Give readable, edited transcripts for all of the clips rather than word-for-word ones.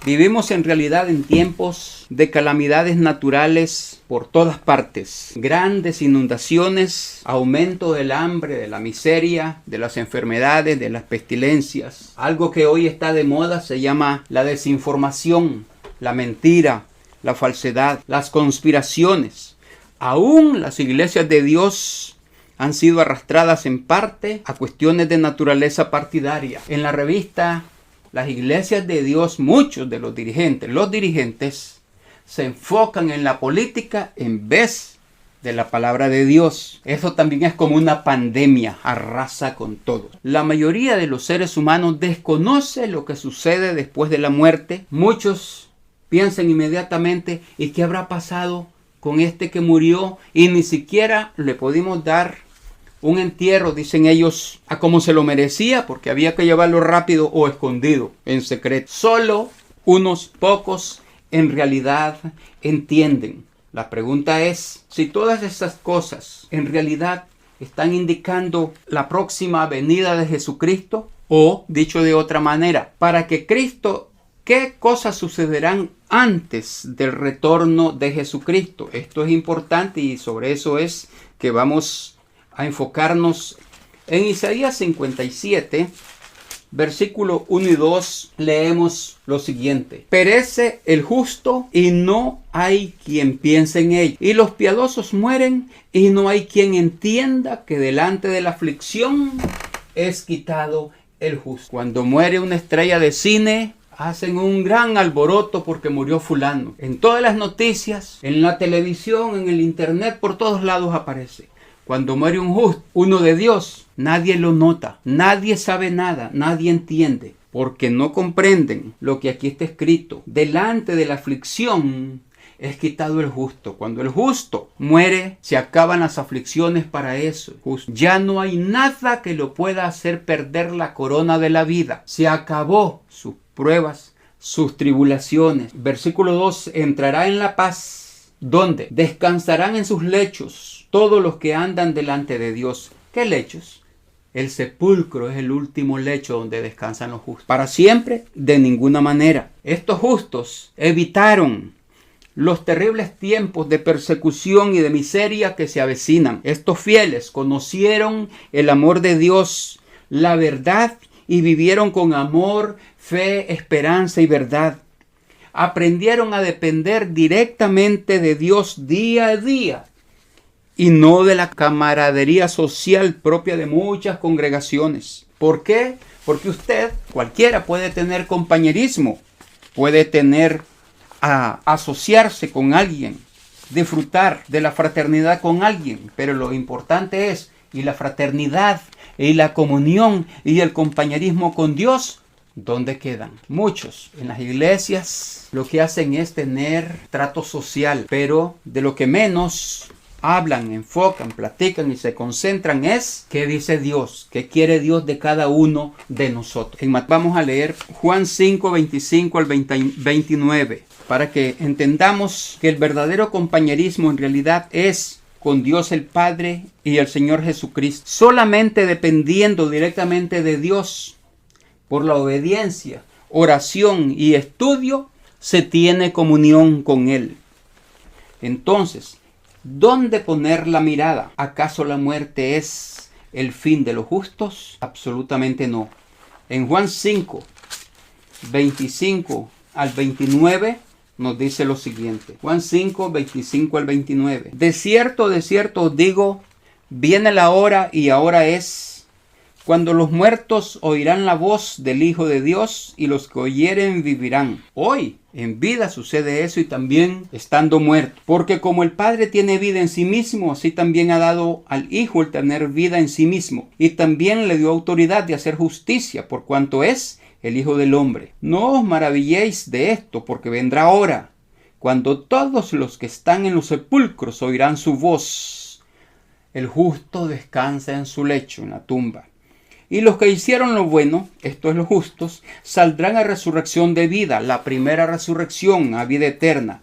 Vivimos en realidad en tiempos de calamidades naturales por todas partes. Grandes inundaciones, aumento del hambre, de la miseria, de las enfermedades, de las pestilencias. Algo que hoy está de moda se llama la desinformación, la mentira, la falsedad, las conspiraciones. Aún las iglesias de Dios han sido arrastradas en parte a cuestiones de naturaleza partidaria. En la revista Las Iglesias de Dios, muchos de los dirigentes se enfocan en la política en vez de la palabra de Dios. Eso también es como una pandemia, arrasa con todo. La mayoría de los seres humanos desconoce lo que sucede después de la muerte. Muchos piensan inmediatamente, ¿y qué habrá pasado con este que murió? Y ni siquiera le pudimos dar un entierro, dicen ellos, a como se lo merecía, porque había que llevarlo rápido o escondido, en secreto. Solo unos pocos en realidad entienden. La pregunta es, si todas estas cosas en realidad están indicando la próxima venida de Jesucristo, o, dicho de otra manera, para que Cristo, ¿qué cosas sucederán antes del retorno de Jesucristo? Esto es importante y sobre eso es que vamos a enfocarnos. En Isaías 57, versículo 1 y 2, leemos lo siguiente: perece el justo y no hay quien piense en él, y los piadosos mueren y no hay quien entienda que delante de la aflicción es quitado el justo. Cuando muere una estrella de cine, hacen un gran alboroto porque murió fulano. En todas las noticias, en la televisión, en el internet, por todos lados aparece. Cuando muere un justo, uno de Dios, nadie lo nota, nadie sabe nada, nadie entiende, porque no comprenden lo que aquí está escrito. Delante de la aflicción es quitado el justo. Cuando el justo muere, se acaban las aflicciones para eso. Ya no hay nada que lo pueda hacer perder la corona de la vida. Se acabó sus pruebas, sus tribulaciones. Versículo 2, entrará en la paz, donde descansarán en sus lechos todos los que andan delante de Dios. ¿Qué lechos? El sepulcro es el último lecho donde descansan los justos. Para siempre, de ninguna manera. Estos justos evitaron los terribles tiempos de persecución y de miseria que se avecinan. Estos fieles conocieron el amor de Dios, la verdad, y vivieron con amor, fe, esperanza y verdad. Aprendieron a depender directamente de Dios día a día y no de la camaradería social propia de muchas congregaciones. ¿Por qué? Porque usted, cualquiera, puede tener compañerismo, puede tener asociarse con alguien, disfrutar de la fraternidad con alguien, pero lo importante es, y la fraternidad, y la comunión, y el compañerismo con Dios, ¿dónde quedan? Muchos en las iglesias lo que hacen es tener trato social, pero de lo que menos hablan, enfocan, platican y se concentran es ¿qué dice Dios? ¿Qué quiere Dios de cada uno de nosotros? Vamos a leer Juan 5, 25 al 29 para que entendamos que el verdadero compañerismo en realidad es con Dios el Padre y el Señor Jesucristo. Solamente dependiendo directamente de Dios por la obediencia, oración y estudio se tiene comunión con Él. Entonces, ¿dónde poner la mirada? ¿Acaso la muerte es el fin de los justos? Absolutamente no. En Juan 5, 25 al 29 nos dice lo siguiente. Juan 5, 25 al 29. De cierto os digo, viene la hora y ahora es, cuando los muertos oirán la voz del Hijo de Dios y los que oyeren vivirán. Hoy en vida sucede eso y también estando muerto. Porque como el Padre tiene vida en sí mismo, así también ha dado al Hijo el tener vida en sí mismo. Y también le dio autoridad de hacer justicia por cuanto es el Hijo del Hombre. No os maravilléis de esto, porque vendrá hora cuando todos los que están en los sepulcros oirán su voz. El justo descansa en su lecho, en la tumba. Y los que hicieron lo bueno, esto es los justos, saldrán a resurrección de vida, la primera resurrección a vida eterna.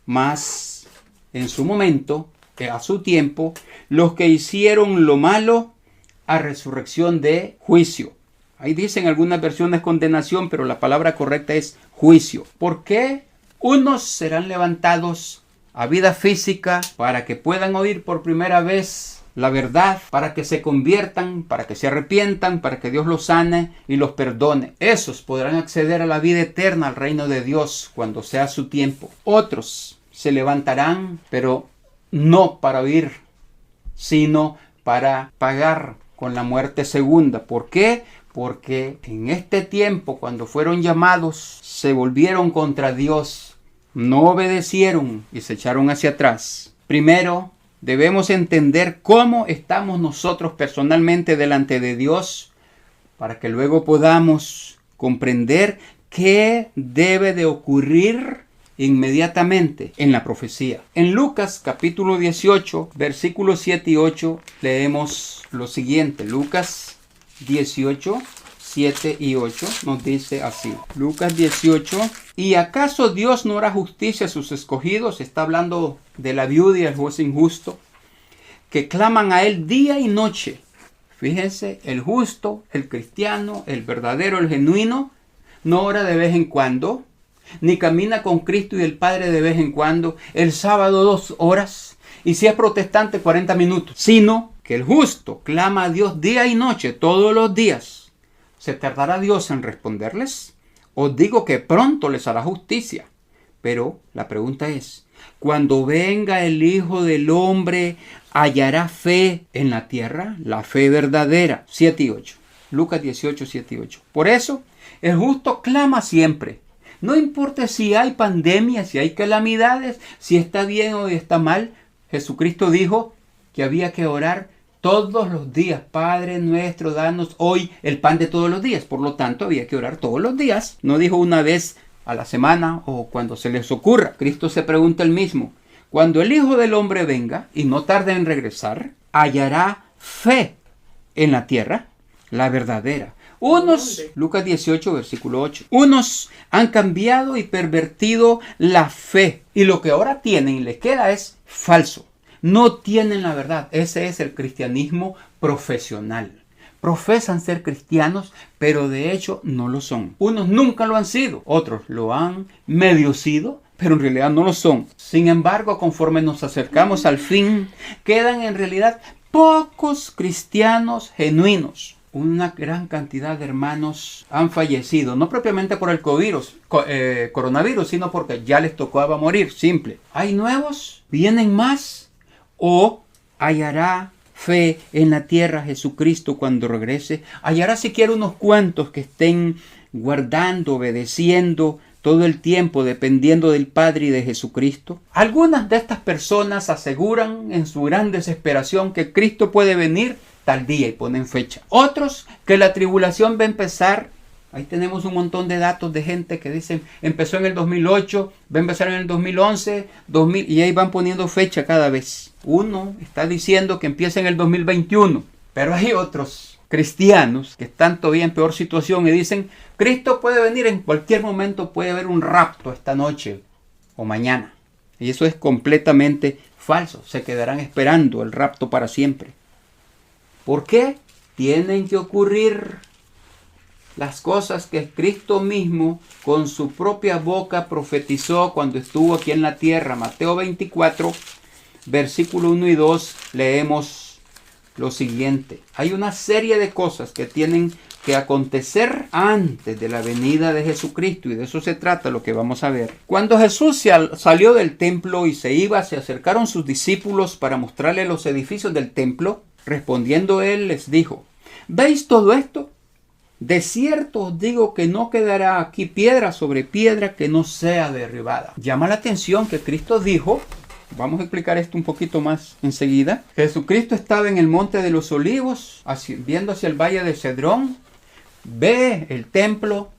Mas en su momento, a su tiempo, los que hicieron lo malo a resurrección de juicio. Ahí dicen algunas versiones condenación, pero la palabra correcta es juicio. ¿Por qué? Unos serán levantados a vida física para que puedan oír por primera vez la verdad, para que se conviertan, para que se arrepientan, para que Dios los sane y los perdone. Esos podrán acceder a la vida eterna, al reino de Dios, cuando sea su tiempo. Otros se levantarán, pero no para oír, sino para pagar con la muerte segunda. ¿Por qué? Porque en este tiempo, cuando fueron llamados, se volvieron contra Dios, no obedecieron y se echaron hacia atrás. Primero, debemos entender cómo estamos nosotros personalmente delante de Dios, para que luego podamos comprender qué debe de ocurrir inmediatamente en la profecía. En Lucas capítulo 18, versículos 7 y 8, leemos lo siguiente. Lucas 18, 7 y 8 nos dice así. Lucas 18. ¿Y acaso Dios no hará justicia a sus escogidos? Está hablando de la viuda y el juez injusto, que claman a él día y noche. Fíjense, el justo, el cristiano, el verdadero, el genuino, no ora de vez en cuando, ni camina con Cristo y el Padre de vez en cuando, el sábado 2 horas, y si es protestante 40 minutos, sino que el justo clama a Dios día y noche, todos los días. ¿Se tardará Dios en responderles? Os digo que pronto les hará justicia. Pero la pregunta es, cuando venga el Hijo del Hombre, ¿hallará fe en la tierra? La fe verdadera. 7 y 8. Lucas 18, 7 y 8. Por eso, el justo clama siempre. No importa si hay pandemias, si hay calamidades, si está bien o está mal. Jesucristo dijo que había que orar todos los días. Padre nuestro, danos hoy el pan de todos los días. Por lo tanto, había que orar todos los días. No dijo una vez a la semana o cuando se les ocurra. Cristo se pregunta él mismo. Cuando el Hijo del Hombre venga y no tarde en regresar, ¿hallará fe en la tierra? La verdadera. Unos, Lucas 18, versículo 8, unos han cambiado y pervertido la fe. Y lo que ahora tienen y les queda es falso. No tienen la verdad. Ese es el cristianismo profesional. Profesan ser cristianos, pero de hecho no lo son. Unos nunca lo han sido. Otros lo han medio sido, pero en realidad no lo son. Sin embargo, conforme nos acercamos al fin, quedan en realidad pocos cristianos genuinos. Una gran cantidad de hermanos han fallecido, no propiamente por el coronavirus, sino porque ya les tocaba morir, simple. ¿Hay nuevos? ¿Vienen más? ¿O hallará fe en la tierra Jesucristo cuando regrese? ¿Hallará siquiera unos cuantos que estén guardando, obedeciendo todo el tiempo, dependiendo del Padre y de Jesucristo? Algunas de estas personas aseguran en su gran desesperación que Cristo puede venir tal día y ponen fecha. Otros que la tribulación va a empezar. Ahí tenemos un montón de datos de gente que dicen empezó en el 2008, va a empezar en el 2011, 2000, y ahí van poniendo fecha cada vez. Uno está diciendo que empieza en el 2021, pero hay otros cristianos que están todavía en peor situación y dicen Cristo puede venir en cualquier momento, puede haber un rapto esta noche o mañana. Y eso es completamente falso. Se quedarán esperando el rapto para siempre. ¿Por qué? Tienen que ocurrir las cosas que Cristo mismo con su propia boca profetizó cuando estuvo aquí en la tierra. Mateo 24, versículo 1 y 2, leemos lo siguiente. Hay una serie de cosas que tienen que acontecer antes de la venida de Jesucristo, y de eso se trata lo que vamos a ver. Cuando Jesús salió del templo y se iba, se acercaron sus discípulos para mostrarle los edificios del templo. Respondiendo él les dijo, ¿veis todo esto? De cierto os digo que no quedará aquí piedra sobre piedra que no sea derribada. Llama la atención que Cristo dijo, vamos a explicar esto un poquito más enseguida. Jesucristo estaba en el monte de los olivos, viendo hacia el valle de Cedrón, ve el templo,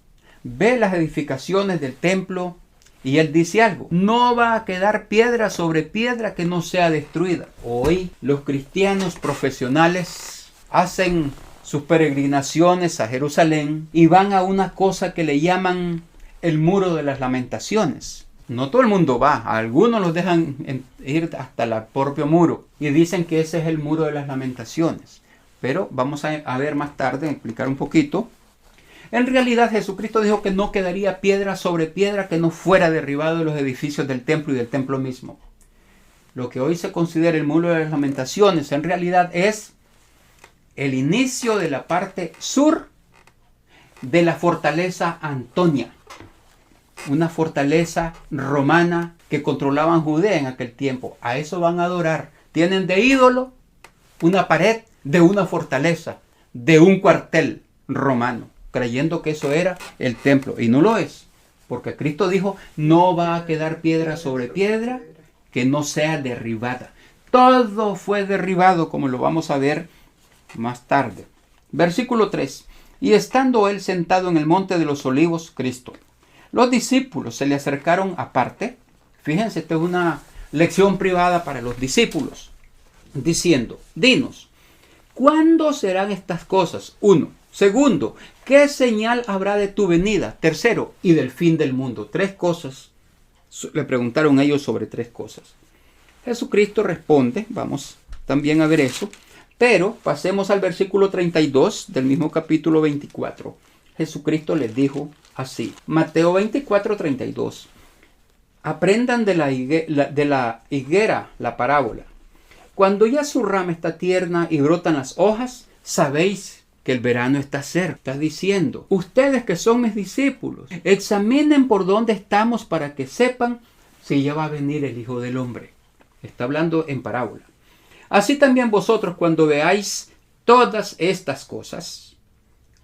ve las edificaciones del templo, y él dice algo, no va a quedar piedra sobre piedra que no sea destruida. Hoy los cristianos profesionales hacen sus peregrinaciones a Jerusalén y van a una cosa que le llaman el muro de las lamentaciones. No todo el mundo va, a algunos los dejan ir hasta el propio muro y dicen que ese es el muro de las lamentaciones. Pero vamos a ver más tarde, explicar un poquito En realidad Jesucristo dijo que no quedaría piedra sobre piedra que no fuera derribado de los edificios del templo y del templo mismo. Lo que hoy se considera el Muro de las Lamentaciones en realidad es el inicio de la parte sur de la fortaleza Antonia, una fortaleza romana que controlaban Judea en aquel tiempo. A eso van a adorar. Tienen de ídolo una pared de una fortaleza, de un cuartel romano, creyendo que eso era el templo. Y no lo es, porque Cristo dijo, no va a quedar piedra sobre piedra que no sea derribada. Todo fue derribado, como lo vamos a ver más tarde. Versículo 3. Y estando él sentado en el monte de los olivos, Cristo, los discípulos se le acercaron aparte. Fíjense, esta es una lección privada para los discípulos, diciendo, dinos, ¿cuándo serán estas cosas? 1. Segundo, ¿qué señal habrá de tu venida? Tercero, y del fin del mundo. 3 cosas. Le preguntaron ellos sobre 3 cosas. Jesucristo responde, vamos también a ver eso, pero pasemos al versículo 32 del mismo capítulo 24. Jesucristo les dijo así, Mateo 24, 32. Aprendan de la higuera la parábola. Cuando ya su rama está tierna y brotan las hojas, sabéis que el verano está cerca. Está diciendo, ustedes que son mis discípulos, examinen por dónde estamos para que sepan si ya va a venir el Hijo del Hombre. Está hablando en parábola. Así también vosotros cuando veáis todas estas cosas,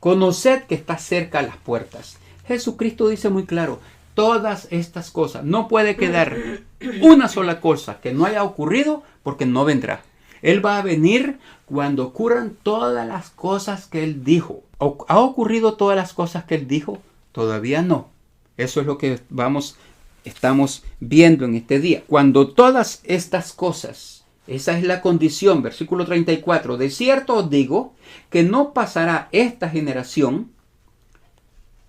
conoced que está cerca a las puertas. Jesucristo dice muy claro, todas estas cosas. No puede quedar una sola cosa que no haya ocurrido porque no vendrá. Él va a venir cuando ocurran todas las cosas que Él dijo. ¿Ha ocurrido todas las cosas que Él dijo? Todavía no. Eso es lo que estamos viendo en este día. Cuando todas estas cosas, esa es la condición, versículo 34, de cierto os digo que no pasará esta generación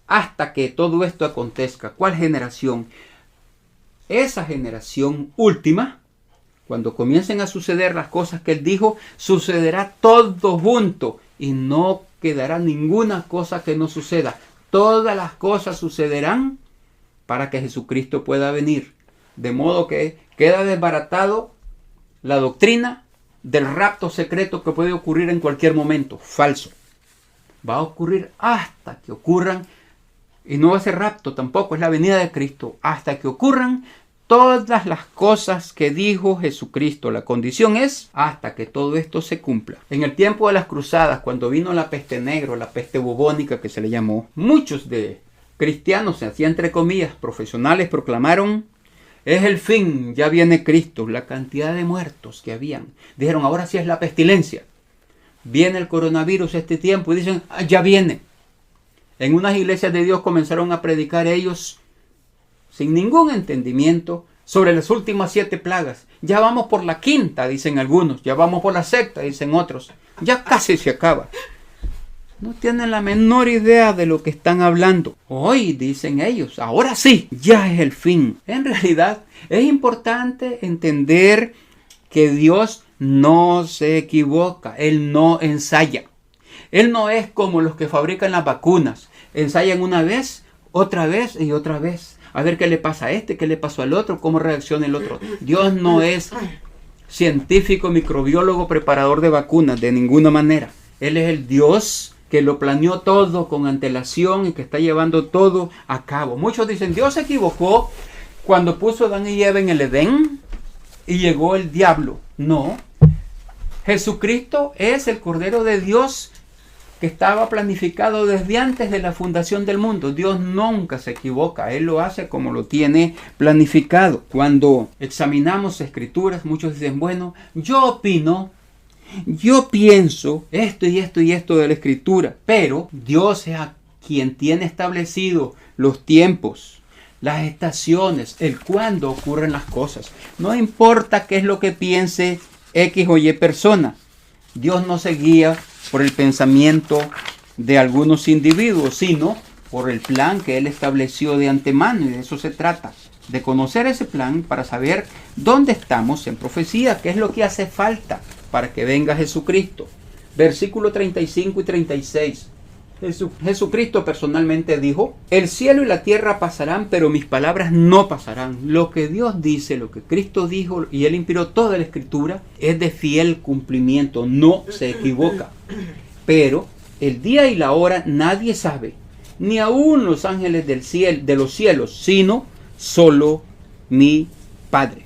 hasta que todo esto acontezca. ¿Cuál generación? Esa generación última, cuando comiencen a suceder las cosas que Él dijo, sucederá todo junto y no quedará ninguna cosa que no suceda. Todas las cosas sucederán para que Jesucristo pueda venir. De modo que queda desbaratado la doctrina del rapto secreto que puede ocurrir en cualquier momento. Falso. Va a ocurrir hasta que ocurran, y no va a ser rapto tampoco, es la venida de Cristo, hasta que ocurran todas las cosas que dijo Jesucristo. La condición es hasta que todo esto se cumpla. En el tiempo de las cruzadas, cuando vino la peste negra, la peste bubónica que se le llamó, muchos de cristianos, se hacía entre comillas, profesionales, proclamaron, es el fin, ya viene Cristo. La cantidad de muertos que habían. Dijeron, ahora sí es la pestilencia. Viene el coronavirus este tiempo y dicen, ya viene. En unas iglesias de Dios comenzaron a predicar ellos sin ningún entendimiento sobre las últimas 7 plagas. Ya vamos por la 5ª, dicen algunos. Ya vamos por la 6ª, dicen otros. Ya casi se acaba. No tienen la menor idea de lo que están hablando. Hoy, dicen ellos, ahora sí, ya es el fin. En realidad, es importante entender que Dios no se equivoca. Él no ensaya. Él no es como los que fabrican las vacunas. Ensayan una vez, otra vez y otra vez. A ver qué le pasa a este, qué le pasó al otro, cómo reacciona el otro. Dios no es científico, microbiólogo, preparador de vacunas, de ninguna manera. Él es el Dios que lo planeó todo con antelación y que está llevando todo a cabo. Muchos dicen, Dios se equivocó cuando puso a Adán y Eva en el Edén y llegó el diablo. No. Jesucristo es el Cordero de Dios que estaba planificado desde antes de la fundación del mundo. Dios nunca se equivoca. Él lo hace como lo tiene planificado. Cuando examinamos escrituras, muchos dicen, bueno, yo opino, yo pienso esto y esto y esto de la escritura. Pero Dios es quien tiene establecido los tiempos, las estaciones, el cuándo ocurren las cosas. No importa qué es lo que piense X o Y persona. Dios no se guía por el pensamiento de algunos individuos, sino por el plan que Él estableció de antemano. Y de eso se trata, de conocer ese plan para saber dónde estamos en profecía, qué es lo que hace falta para que venga Jesucristo. Versículo 35 y 36. Jesucristo personalmente dijo, el cielo y la tierra pasarán, pero mis palabras no pasarán. Lo que Dios dice, lo que Cristo dijo, y Él inspiró toda la Escritura, es de fiel cumplimiento, no se equivoca. Pero el día y la hora nadie sabe, ni aun los ángeles del cielo, de los cielos, sino solo mi Padre.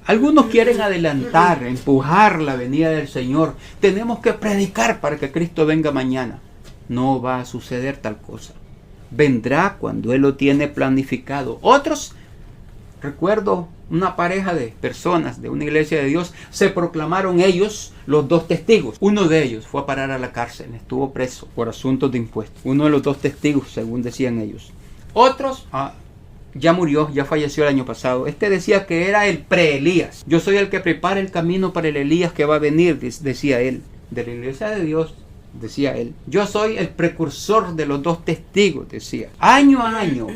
Algunos quieren adelantar, empujar la venida del Señor. Tenemos que predicar para que Cristo venga mañana. No va a suceder tal cosa. Vendrá cuando Él lo tiene planificado. Otros, recuerdo una pareja de personas de una iglesia de Dios, se proclamaron ellos los dos testigos. Uno de ellos fue a parar a la cárcel, estuvo preso por asuntos de impuestos. Uno de los dos testigos, según decían ellos. Otros, ya murió, ya falleció el año pasado. Este decía que era el pre-Elías. Yo soy el que prepara el camino para el Elías que va a venir, decía él. De la iglesia de Dios, decía él. Yo soy el precursor de los dos testigos, decía. Año a año,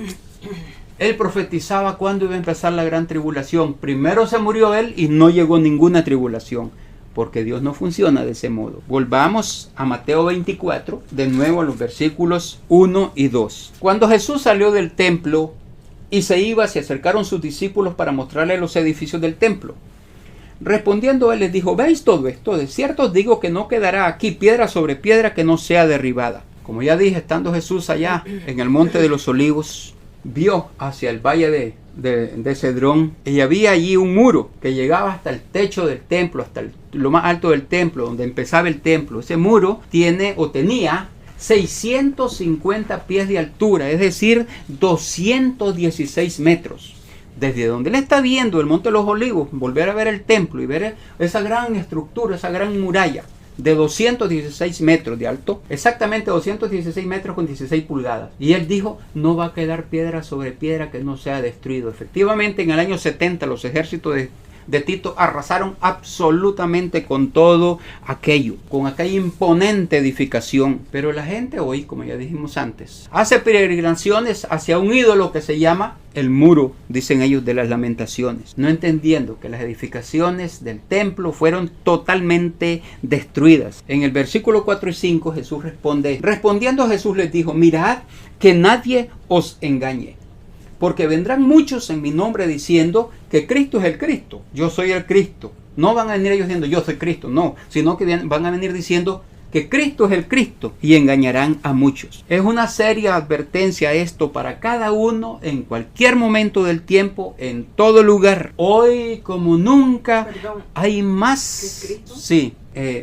él profetizaba cuándo iba a empezar la gran tribulación. Primero se murió él y no llegó ninguna tribulación. Porque Dios no funciona de ese modo. Volvamos a Mateo 24, de nuevo a los versículos 1 y 2. Cuando Jesús salió del templo y se acercaron sus discípulos para mostrarle los edificios del templo. Respondiendo él les dijo, ¿veis todo esto? De cierto os digo que no quedará aquí piedra sobre piedra que no sea derribada. Como ya dije, estando Jesús allá en el monte de los olivos, vio hacia el valle de Cedrón y había allí un muro que llegaba hasta el techo del templo, hasta lo más alto del templo, donde empezaba el templo. Ese muro tenía 650 pies de altura, es decir, 216 metros. Desde donde él está viendo el Monte de los Olivos, volver a ver el templo y ver esa gran estructura, esa gran muralla de 216 metros de alto, exactamente 216 metros con 16 pulgadas. Y él dijo, no va a quedar piedra sobre piedra que no sea destruido. Efectivamente, en el año 70 los ejércitos de Tito arrasaron absolutamente con todo aquello, con aquella imponente edificación. Pero la gente hoy, como ya dijimos antes, hace peregrinaciones hacia un ídolo que se llama el muro, dicen ellos, de las lamentaciones, no entendiendo que las edificaciones del templo fueron totalmente destruidas. En el versículo 4 y 5 Jesús respondiendo Jesús les dijo, mirad que nadie os engañe. Porque vendrán muchos en mi nombre diciendo que Cristo es el Cristo. Yo soy el Cristo. No van a venir ellos diciendo yo soy Cristo. No, sino que van a venir diciendo que Cristo es el Cristo y engañarán a muchos. Es una seria advertencia esto para cada uno en cualquier momento del tiempo, en todo lugar. Hoy como nunca hay más. ¿Qué Cristo? Sí,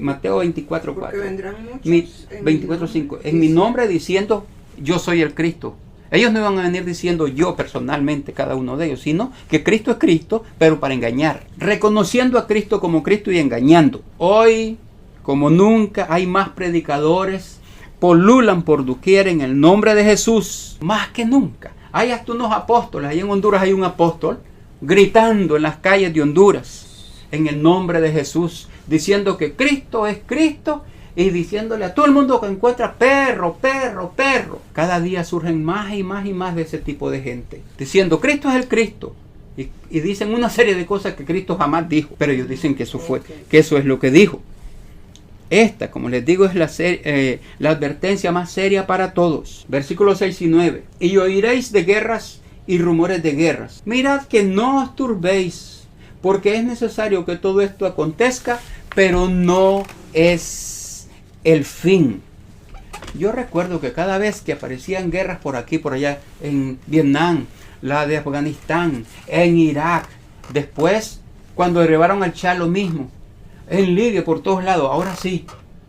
Mateo 24:4. Porque vendrán muchos 24:5. En mi nombre diciendo yo soy el Cristo. Ellos no van a venir diciendo yo personalmente, cada uno de ellos, sino que Cristo es Cristo, pero para engañar. Reconociendo a Cristo como Cristo y engañando. Hoy, como nunca, hay más predicadores, polulan por doquier en el nombre de Jesús, más que nunca. Hay hasta unos apóstoles, ahí en Honduras hay un apóstol, gritando en las calles de Honduras, en el nombre de Jesús, diciendo que Cristo es Cristo, y diciéndole a todo el mundo que encuentra perro, perro, perro. Cada día surgen más y más y más de ese tipo de gente, diciendo Cristo es el Cristo. Y dicen una serie de cosas que Cristo jamás dijo, pero ellos dicen que eso es lo que dijo. Esta, como les digo, es la advertencia más seria para todos. Versículos 6 y 9. Y oiréis de guerras y rumores de guerras. Mirad que no os turbéis, porque es necesario que todo esto acontezca, pero no es el fin. Yo recuerdo que cada vez que aparecían guerras por aquí, por allá, en Vietnam, la de Afganistán, en Irak, después cuando derribaron al Shah lo mismo, en Libia, por todos lados, ahora sí,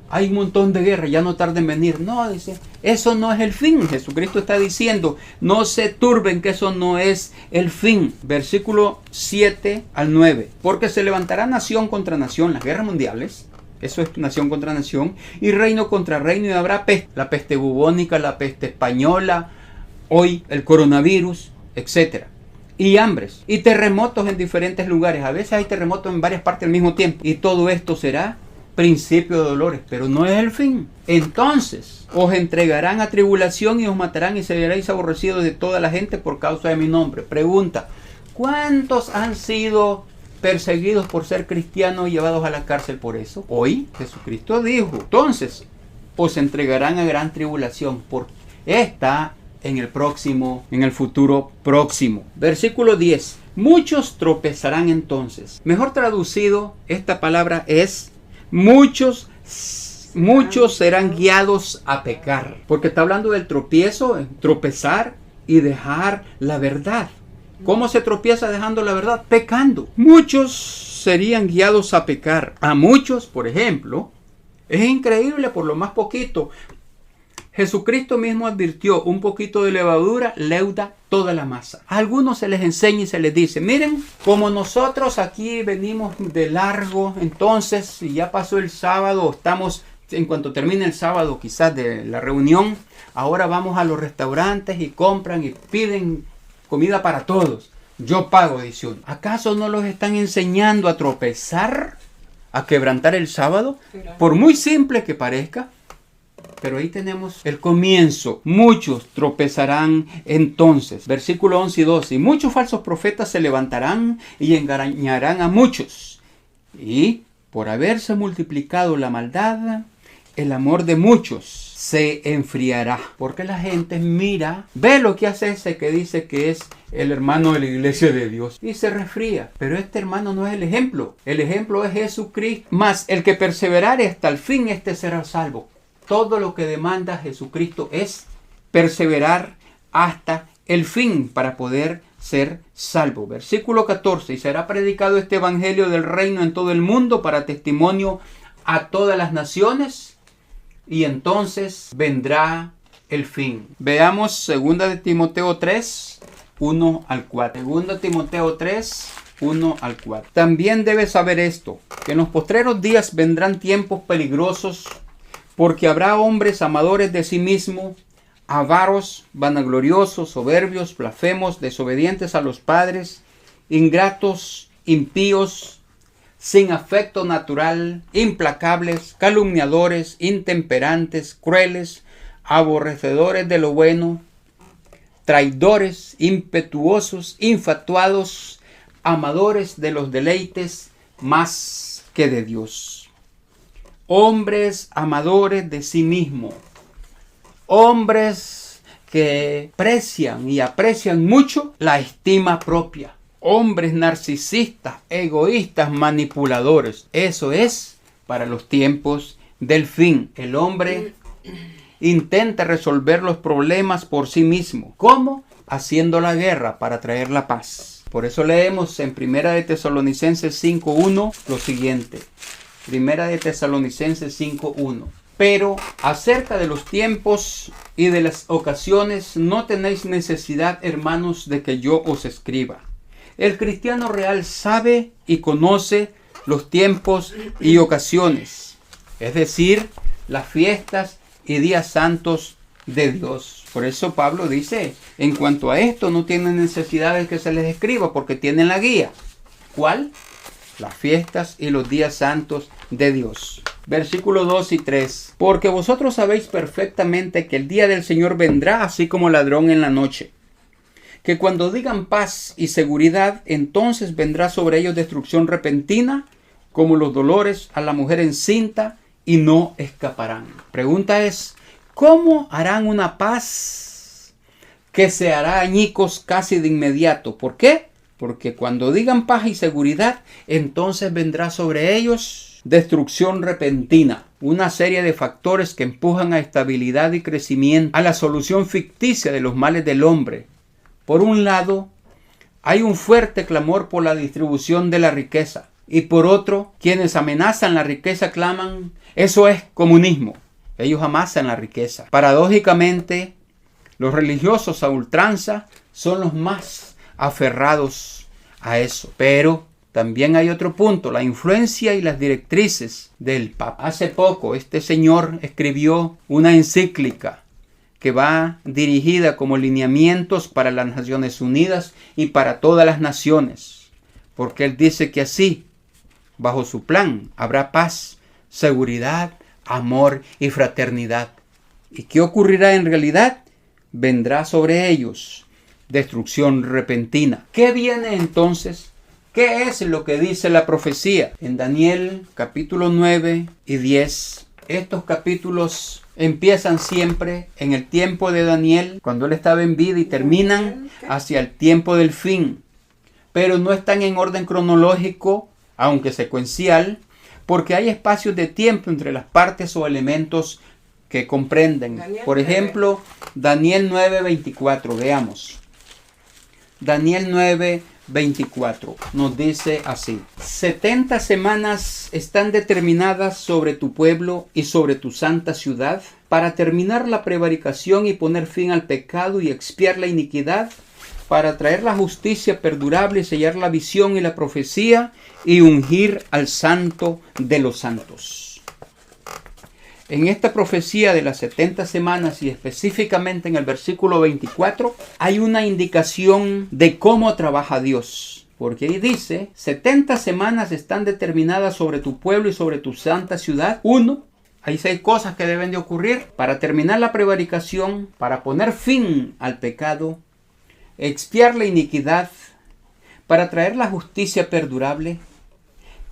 hay un montón de guerras, ya no tarden en venir. No, dice, eso no es el fin. Jesucristo está diciendo, no se turben, que eso no es el fin. Versículo 7 al 9. Porque se levantará nación contra nación, las guerras mundiales. Eso es nación contra nación, y reino contra reino, y habrá peste, la peste bubónica, la peste española, hoy el coronavirus, etc. Y hambres, y terremotos en diferentes lugares. A veces hay terremotos en varias partes al mismo tiempo. Y todo esto será principio de dolores, pero no es el fin. Entonces os entregarán a tribulación y os matarán y seréis aborrecidos de toda la gente por causa de mi nombre. Pregunta, ¿cuántos han sido perseguidos por ser cristianos y llevados a la cárcel por eso? Hoy Jesucristo dijo. Entonces, os entregarán a gran tribulación. Está en el futuro próximo. Versículo 10. Muchos tropezarán entonces. Mejor traducido, esta palabra es muchos serán guiados a pecar. Porque está hablando del tropiezo, tropezar y dejar la verdad. ¿Cómo se tropieza dejando la verdad? Pecando. Muchos serían guiados a pecar. A muchos, por ejemplo, es increíble por lo más poquito. Jesucristo mismo advirtió, un poquito de levadura leuda toda la masa. A algunos se les enseña y se les dice, miren, como nosotros aquí venimos de largo, entonces si ya pasó el sábado, estamos, en cuanto termine el sábado quizás de la reunión, ahora vamos a los restaurantes y compran y piden comida para todos. Yo pago, dice uno. ¿Acaso no los están enseñando a tropezar, a quebrantar el sábado? Por muy simple que parezca. Pero ahí tenemos el comienzo. Muchos tropezarán entonces. Versículo 11 y 12. Y muchos falsos profetas se levantarán y engañarán a muchos. Y por haberse multiplicado la maldad, el amor de muchos se enfriará. Porque la gente mira, ve lo que hace ese que dice que es el hermano de la iglesia de Dios y se resfría. Pero este hermano no es el ejemplo. El ejemplo es Jesucristo. Mas el que perseverare hasta el fin, este será salvo. Todo lo que demanda Jesucristo es perseverar hasta el fin para poder ser salvo. Versículo 14. Y será predicado este evangelio del reino en todo el mundo para testimonio a todas las naciones. Y entonces vendrá el fin. Veamos 2 de Timoteo 3, 1 al 4. 2 Timoteo 3, 1 al 4. También debes saber esto, que en los postreros días vendrán tiempos peligrosos, porque habrá hombres amadores de sí mismos, avaros, vanagloriosos, soberbios, blasfemos, desobedientes a los padres, ingratos, impíos, sin afecto natural, implacables, calumniadores, intemperantes, crueles, aborrecedores de lo bueno, traidores, impetuosos, infatuados, amadores de los deleites más que de Dios. Hombres amadores de sí mismos. Hombres que aprecian mucho la estima propia. Hombres narcisistas, egoístas, manipuladores. Eso es para los tiempos del fin. El hombre intenta resolver los problemas por sí mismo. ¿Cómo? Haciendo la guerra para traer la paz. Por eso leemos en 1 de Tesalonicenses 5:1 lo siguiente. 1 de Tesalonicenses 5:1. Pero acerca de los tiempos y de las ocasiones no tenéis necesidad, hermanos, de que yo os escriba. El cristiano real sabe y conoce los tiempos y ocasiones, es decir, las fiestas y días santos de Dios. Por eso Pablo dice, en cuanto a esto no tienen necesidad de que se les escriba porque tienen la guía. ¿Cuál? Las fiestas y los días santos de Dios. Versículos 2 y 3. Porque vosotros sabéis perfectamente que el día del Señor vendrá así como ladrón en la noche. Que cuando digan paz y seguridad, entonces vendrá sobre ellos destrucción repentina, como los dolores a la mujer encinta, y no escaparán. Pregunta es, ¿cómo harán una paz que se hará añicos casi de inmediato? ¿Por qué? Porque cuando digan paz y seguridad, entonces vendrá sobre ellos destrucción repentina. Una serie de factores que empujan a estabilidad y crecimiento, a la solución ficticia de los males del hombre. Por un lado, hay un fuerte clamor por la distribución de la riqueza. Y por otro, quienes amenazan la riqueza claman, eso es comunismo. Ellos amasan la riqueza. Paradójicamente, los religiosos a ultranza son los más aferrados a eso. Pero también hay otro punto, la influencia y las directrices del Papa. Hace poco este señor escribió una encíclica que va dirigida como lineamientos para las Naciones Unidas y para todas las naciones. Porque él dice que así, bajo su plan, habrá paz, seguridad, amor y fraternidad. ¿Y qué ocurrirá en realidad? Vendrá sobre ellos destrucción repentina. ¿Qué viene entonces? ¿Qué es lo que dice la profecía? En Daniel capítulo 9 y 10, estos capítulos empiezan siempre en el tiempo de Daniel, cuando él estaba en vida, y terminan hacia el tiempo del fin. Pero no están en orden cronológico, aunque secuencial, porque hay espacios de tiempo entre las partes o elementos que comprenden. Por ejemplo, Daniel 9:24, veamos. Daniel 9:24 nos dice así: 70 semanas están determinadas sobre tu pueblo y sobre tu santa ciudad, para terminar la prevaricación y poner fin al pecado y expiar la iniquidad, para traer la justicia perdurable, sellar la visión y la profecía, y ungir al santo de los santos. En esta profecía de las 70 semanas, y específicamente en el versículo 24, hay una indicación de cómo trabaja Dios. Porque ahí dice: 70 semanas están determinadas sobre tu pueblo y sobre tu santa ciudad. 1. Hay 6 cosas que deben de ocurrir para terminar la prevaricación, para poner fin al pecado, expiar la iniquidad, para traer la justicia perdurable,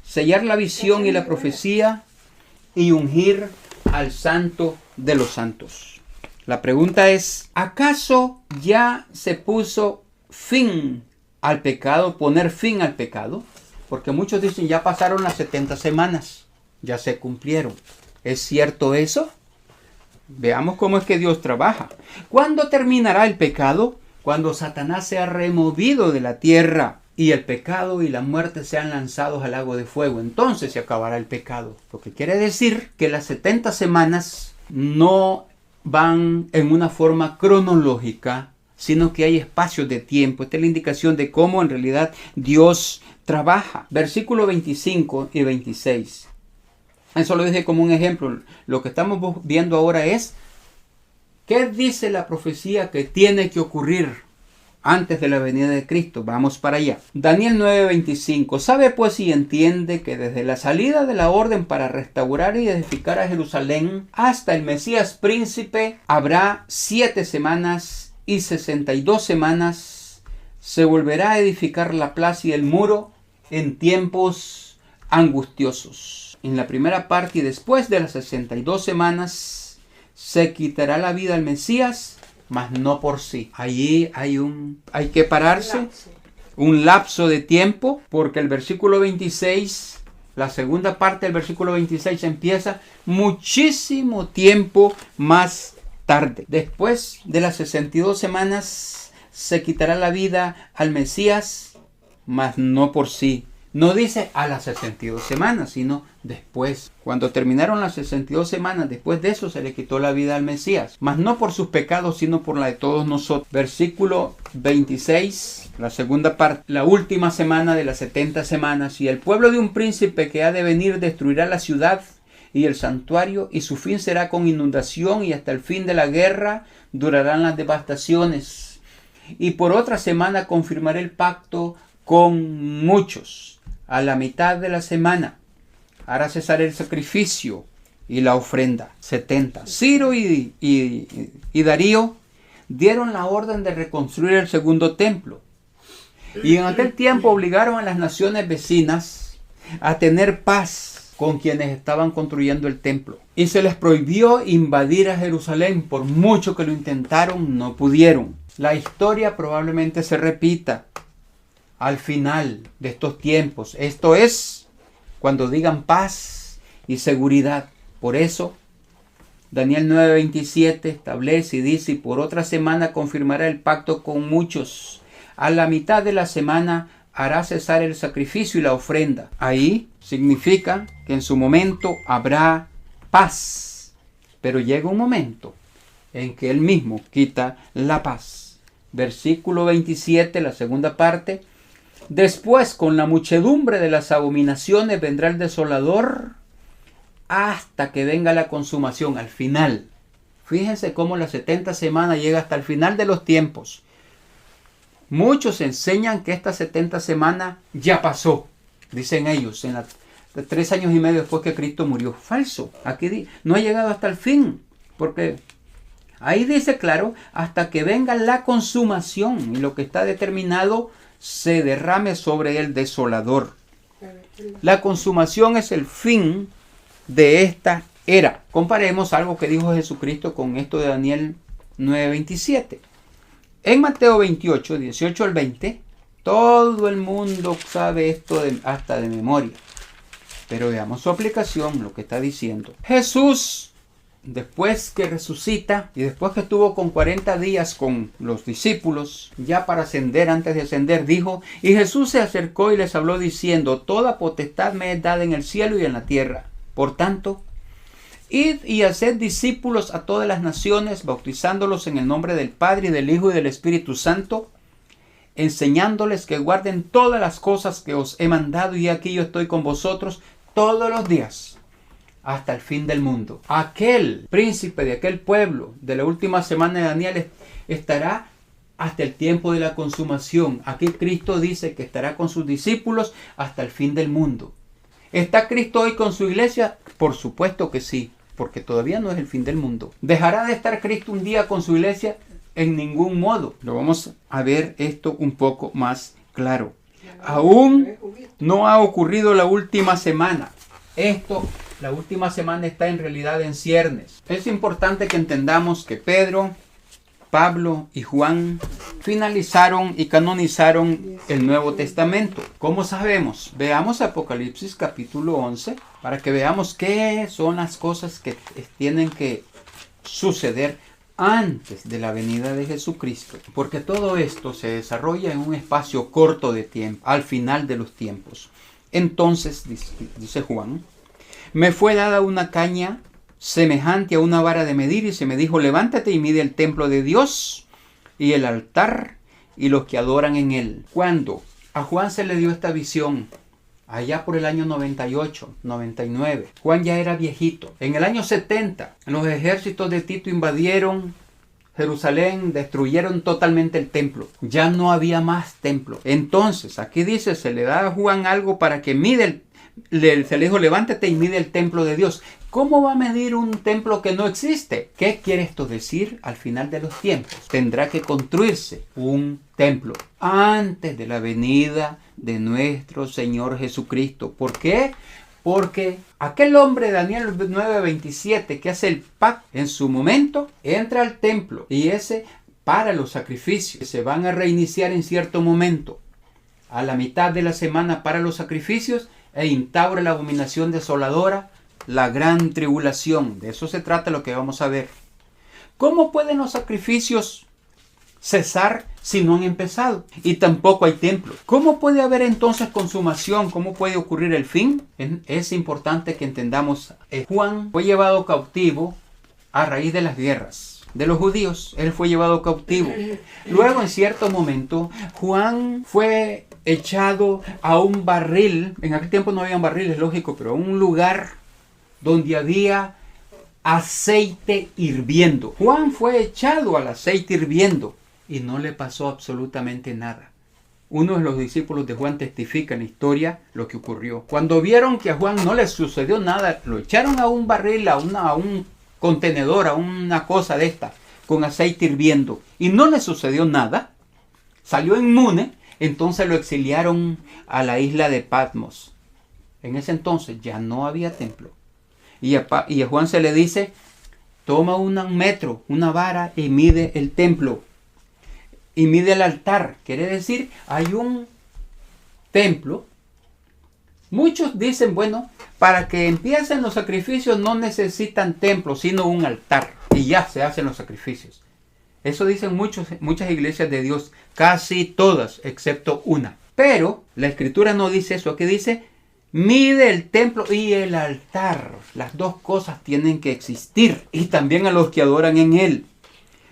sellar la visión y la profecía, y ungir al santo de los santos. La pregunta es: ¿acaso ya se puso fin al pecado, poner fin al pecado? Porque muchos dicen: ya pasaron las 70 semanas, ya se cumplieron. ¿Es cierto eso? Veamos cómo es que Dios trabaja. ¿Cuándo terminará el pecado? Cuando Satanás sea removido de la tierra y el pecado y la muerte sean lanzados al lago de fuego. Entonces se acabará el pecado. Lo que quiere decir que las 70 semanas no van en una forma cronológica, sino que hay espacios de tiempo. Esta es la indicación de cómo en realidad Dios trabaja. Versículo 25 y 26. Eso lo dije como un ejemplo. Lo que estamos viendo ahora es: ¿qué dice la profecía que tiene que ocurrir antes de la venida de Cristo? Vamos para allá. Daniel 9:25. Sabe pues y entiende que desde la salida de la orden para restaurar y edificar a Jerusalén hasta el Mesías príncipe habrá 7 semanas y 62 semanas. Se volverá a edificar la plaza y el muro en tiempos angustiosos. En la primera parte y después de las 62 semanas se quitará la vida al Mesías, mas no por sí. Allí hay que pararse, un lapso de tiempo, porque el versículo 26, la segunda parte del versículo 26 empieza muchísimo tiempo más tarde. Después de las 62 semanas se quitará la vida al Mesías, mas no por sí. No dice a las 62 semanas, sino después. Cuando terminaron las 62 semanas, después de eso se le quitó la vida al Mesías. Mas no por sus pecados, sino por la de todos nosotros. Versículo 26, la segunda parte. La última semana de las 70 semanas. Y el pueblo de un príncipe que ha de venir destruirá la ciudad y el santuario, y su fin será con inundación, y hasta el fin de la guerra durarán las devastaciones. Y por otra semana confirmaré el pacto con muchos. A la mitad de la semana hará cesar el sacrificio y la ofrenda. 70. Ciro y Darío dieron la orden de reconstruir el segundo templo. Y en aquel tiempo obligaron a las naciones vecinas a tener paz con quienes estaban construyendo el templo. Y se les prohibió invadir a Jerusalén. Por mucho que lo intentaron, no pudieron. La historia probablemente se repita al final de estos tiempos. Esto es cuando digan paz y seguridad. Por eso Daniel 9:27 establece y dice: y por otra semana confirmará el pacto con muchos. A la mitad de la semana hará cesar el sacrificio y la ofrenda. Ahí significa que en su momento habrá paz. Pero llega un momento en que él mismo quita la paz. Versículo 27, la segunda parte. Después, con la muchedumbre de las abominaciones, vendrá el desolador hasta que venga la consumación, al final. Fíjense cómo las 70 semanas llega hasta el final de los tiempos. Muchos enseñan que estas 70 semanas ya pasó, dicen ellos, en 3 años y medio después que Cristo murió. Falso, aquí no ha llegado hasta el fin, porque ahí dice claro, hasta que venga la consumación, y lo que está determinado se derrame sobre el desolador. La consumación es el fin de esta era. Comparemos algo que dijo Jesucristo con esto de Daniel 9:27. En Mateo 28, 18 al 20, todo el mundo sabe esto hasta de memoria. Pero veamos su aplicación, lo que está diciendo. Jesús, después que resucita y después que estuvo con 40 días con los discípulos, ya para ascender, antes de ascender, dijo: y Jesús se acercó y les habló diciendo: toda potestad me es dada en el cielo y en la tierra. Por tanto, id y haced discípulos a todas las naciones, bautizándolos en el nombre del Padre, y del Hijo, y del Espíritu Santo, enseñándoles que guarden todas las cosas que os he mandado, y aquí yo estoy con vosotros todos los días, hasta el fin del mundo. Aquel príncipe de aquel pueblo de la última semana de Daniel estará hasta el tiempo de la consumación. Aquí Cristo dice que estará con sus discípulos hasta el fin del mundo. ¿Está Cristo hoy con su iglesia? Por supuesto que sí, porque todavía no es el fin del mundo. ¿Dejará de estar Cristo un día con su iglesia? En ningún modo. Lo vamos a ver esto un poco más claro. Aún no ha ocurrido la última semana. La última semana está en realidad en ciernes. Es importante que entendamos que Pedro, Pablo y Juan finalizaron y canonizaron el Nuevo Testamento. ¿Cómo sabemos? Veamos Apocalipsis capítulo 11 para que veamos qué son las cosas que tienen que suceder antes de la venida de Jesucristo. Porque todo esto se desarrolla en un espacio corto de tiempo, al final de los tiempos. Entonces, dice Juan, me fue dada una caña semejante a una vara de medir, y se me dijo: levántate y mide el templo de Dios y el altar y los que adoran en él. Cuando a Juan se le dio esta visión, allá por el año 98, 99, Juan ya era viejito. En el año 70, los ejércitos de Tito invadieron Jerusalén, destruyeron totalmente el templo. Ya no había más templo. Entonces, aquí dice, se le da a Juan algo para que se le dijo: levántate y mide el templo de Dios. ¿Cómo va a medir un templo que no existe? ¿Qué quiere esto decir? Al final de los tiempos tendrá que construirse un templo antes de la venida de nuestro Señor Jesucristo. ¿Por qué? Porque aquel hombre, Daniel 9:27, que hace el pacto en su momento, entra al templo y ese para los sacrificios que se van a reiniciar en cierto momento. A la mitad de la semana para los sacrificios e instaura la abominación desoladora, la gran tribulación. De eso se trata lo que vamos a ver. ¿Cómo pueden los sacrificios cesar si no han empezado? Y tampoco hay templo. ¿Cómo puede haber entonces consumación? ¿Cómo puede ocurrir el fin? Es importante que entendamos. Juan fue llevado cautivo a raíz de las guerras de los judíos. Él fue llevado cautivo. Luego, en cierto momento, Juan fue echado a un barril. En aquel tiempo no había barriles, lógico, pero a un lugar donde había aceite hirviendo. Juan fue echado al aceite hirviendo y no le pasó absolutamente nada. Uno de los discípulos de Juan testifica en la historia lo que ocurrió. Cuando vieron que a Juan no le sucedió nada, lo echaron a un barril, a un contenedor, a una cosa de esta, con aceite hirviendo, y no le sucedió nada. Salió inmune, entonces lo exiliaron a la isla de Patmos. En ese entonces ya no había templo. Y a Juan se le dice: toma un metro, una vara, y mide el templo. Y mide el altar. Quiere decir, hay un templo. Muchos dicen, bueno, para que empiecen los sacrificios no necesitan templo, sino un altar. Y ya se hacen los sacrificios. Eso dicen muchas iglesias de Dios. Casi todas, excepto una. Pero la Escritura no dice eso. Aquí dice: mide el templo y el altar. Las dos cosas tienen que existir. Y también a los que adoran en él.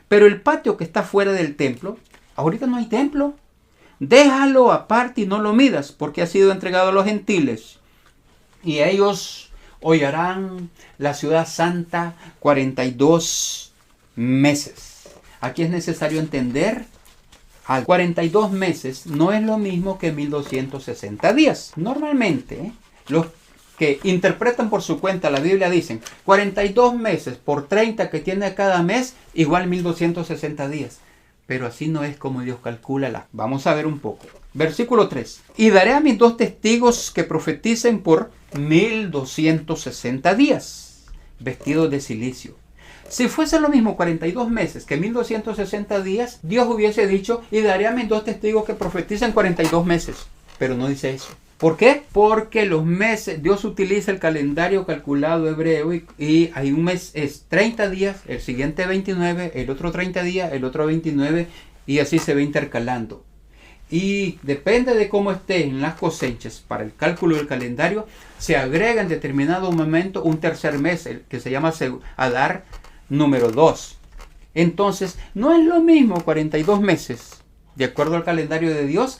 Pero el patio que está fuera del templo, ahorita no hay templo. Déjalo aparte y no lo midas, porque ha sido entregado a los gentiles. Y ellos hollarán la ciudad santa 42 meses. Aquí es necesario entender: a 42 meses no es lo mismo que 1260 días. Normalmente, los que interpretan por su cuenta la Biblia dicen 42 meses por 30 que tiene cada mes, igual 1260 días. Pero así no es como Dios calcula. Vamos a ver un poco. Versículo 3. Y daré a mis 2 testigos que profeticen por 1260 días. vestidos de cilicio. Si fuese lo mismo 42 meses que 1260 días, Dios hubiese dicho, y daré a mis 2 testigos que profeticen 42 meses. Pero no dice eso. ¿Por qué? Porque los meses, Dios utiliza el calendario calculado hebreo y hay un mes es 30 días, el siguiente 29, el otro 30 días, el otro 29 y así se va intercalando. Y depende de cómo estén las cosechas para el cálculo del calendario, se agrega en determinado momento un tercer mes, el que se llama Adar número 2. Entonces, no es lo mismo 42 meses, de acuerdo al calendario de Dios,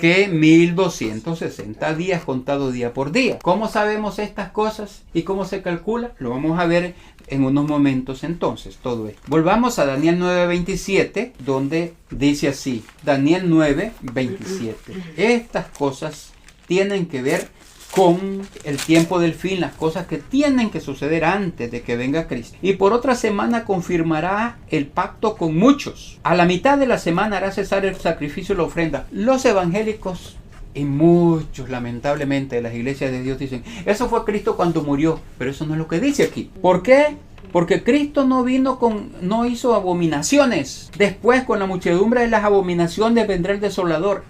que 1260 días contados día por día. ¿Cómo sabemos estas cosas y cómo se calcula? Lo vamos a ver en unos momentos entonces, todo esto. Volvamos a Daniel 9:27, donde dice así, Daniel 9:27. Estas cosas tienen que ver con el tiempo del fin, las cosas que tienen que suceder antes de que venga Cristo. Y por otra semana confirmará el pacto con muchos. A la mitad de la semana hará cesar el sacrificio y la ofrenda. Los evangélicos y muchos, lamentablemente, de las iglesias de Dios dicen, eso fue Cristo cuando murió, pero eso no es lo que dice aquí. ¿Por qué? Porque Cristo no hizo abominaciones. Después, con la muchedumbre de las abominaciones vendrá el desolador.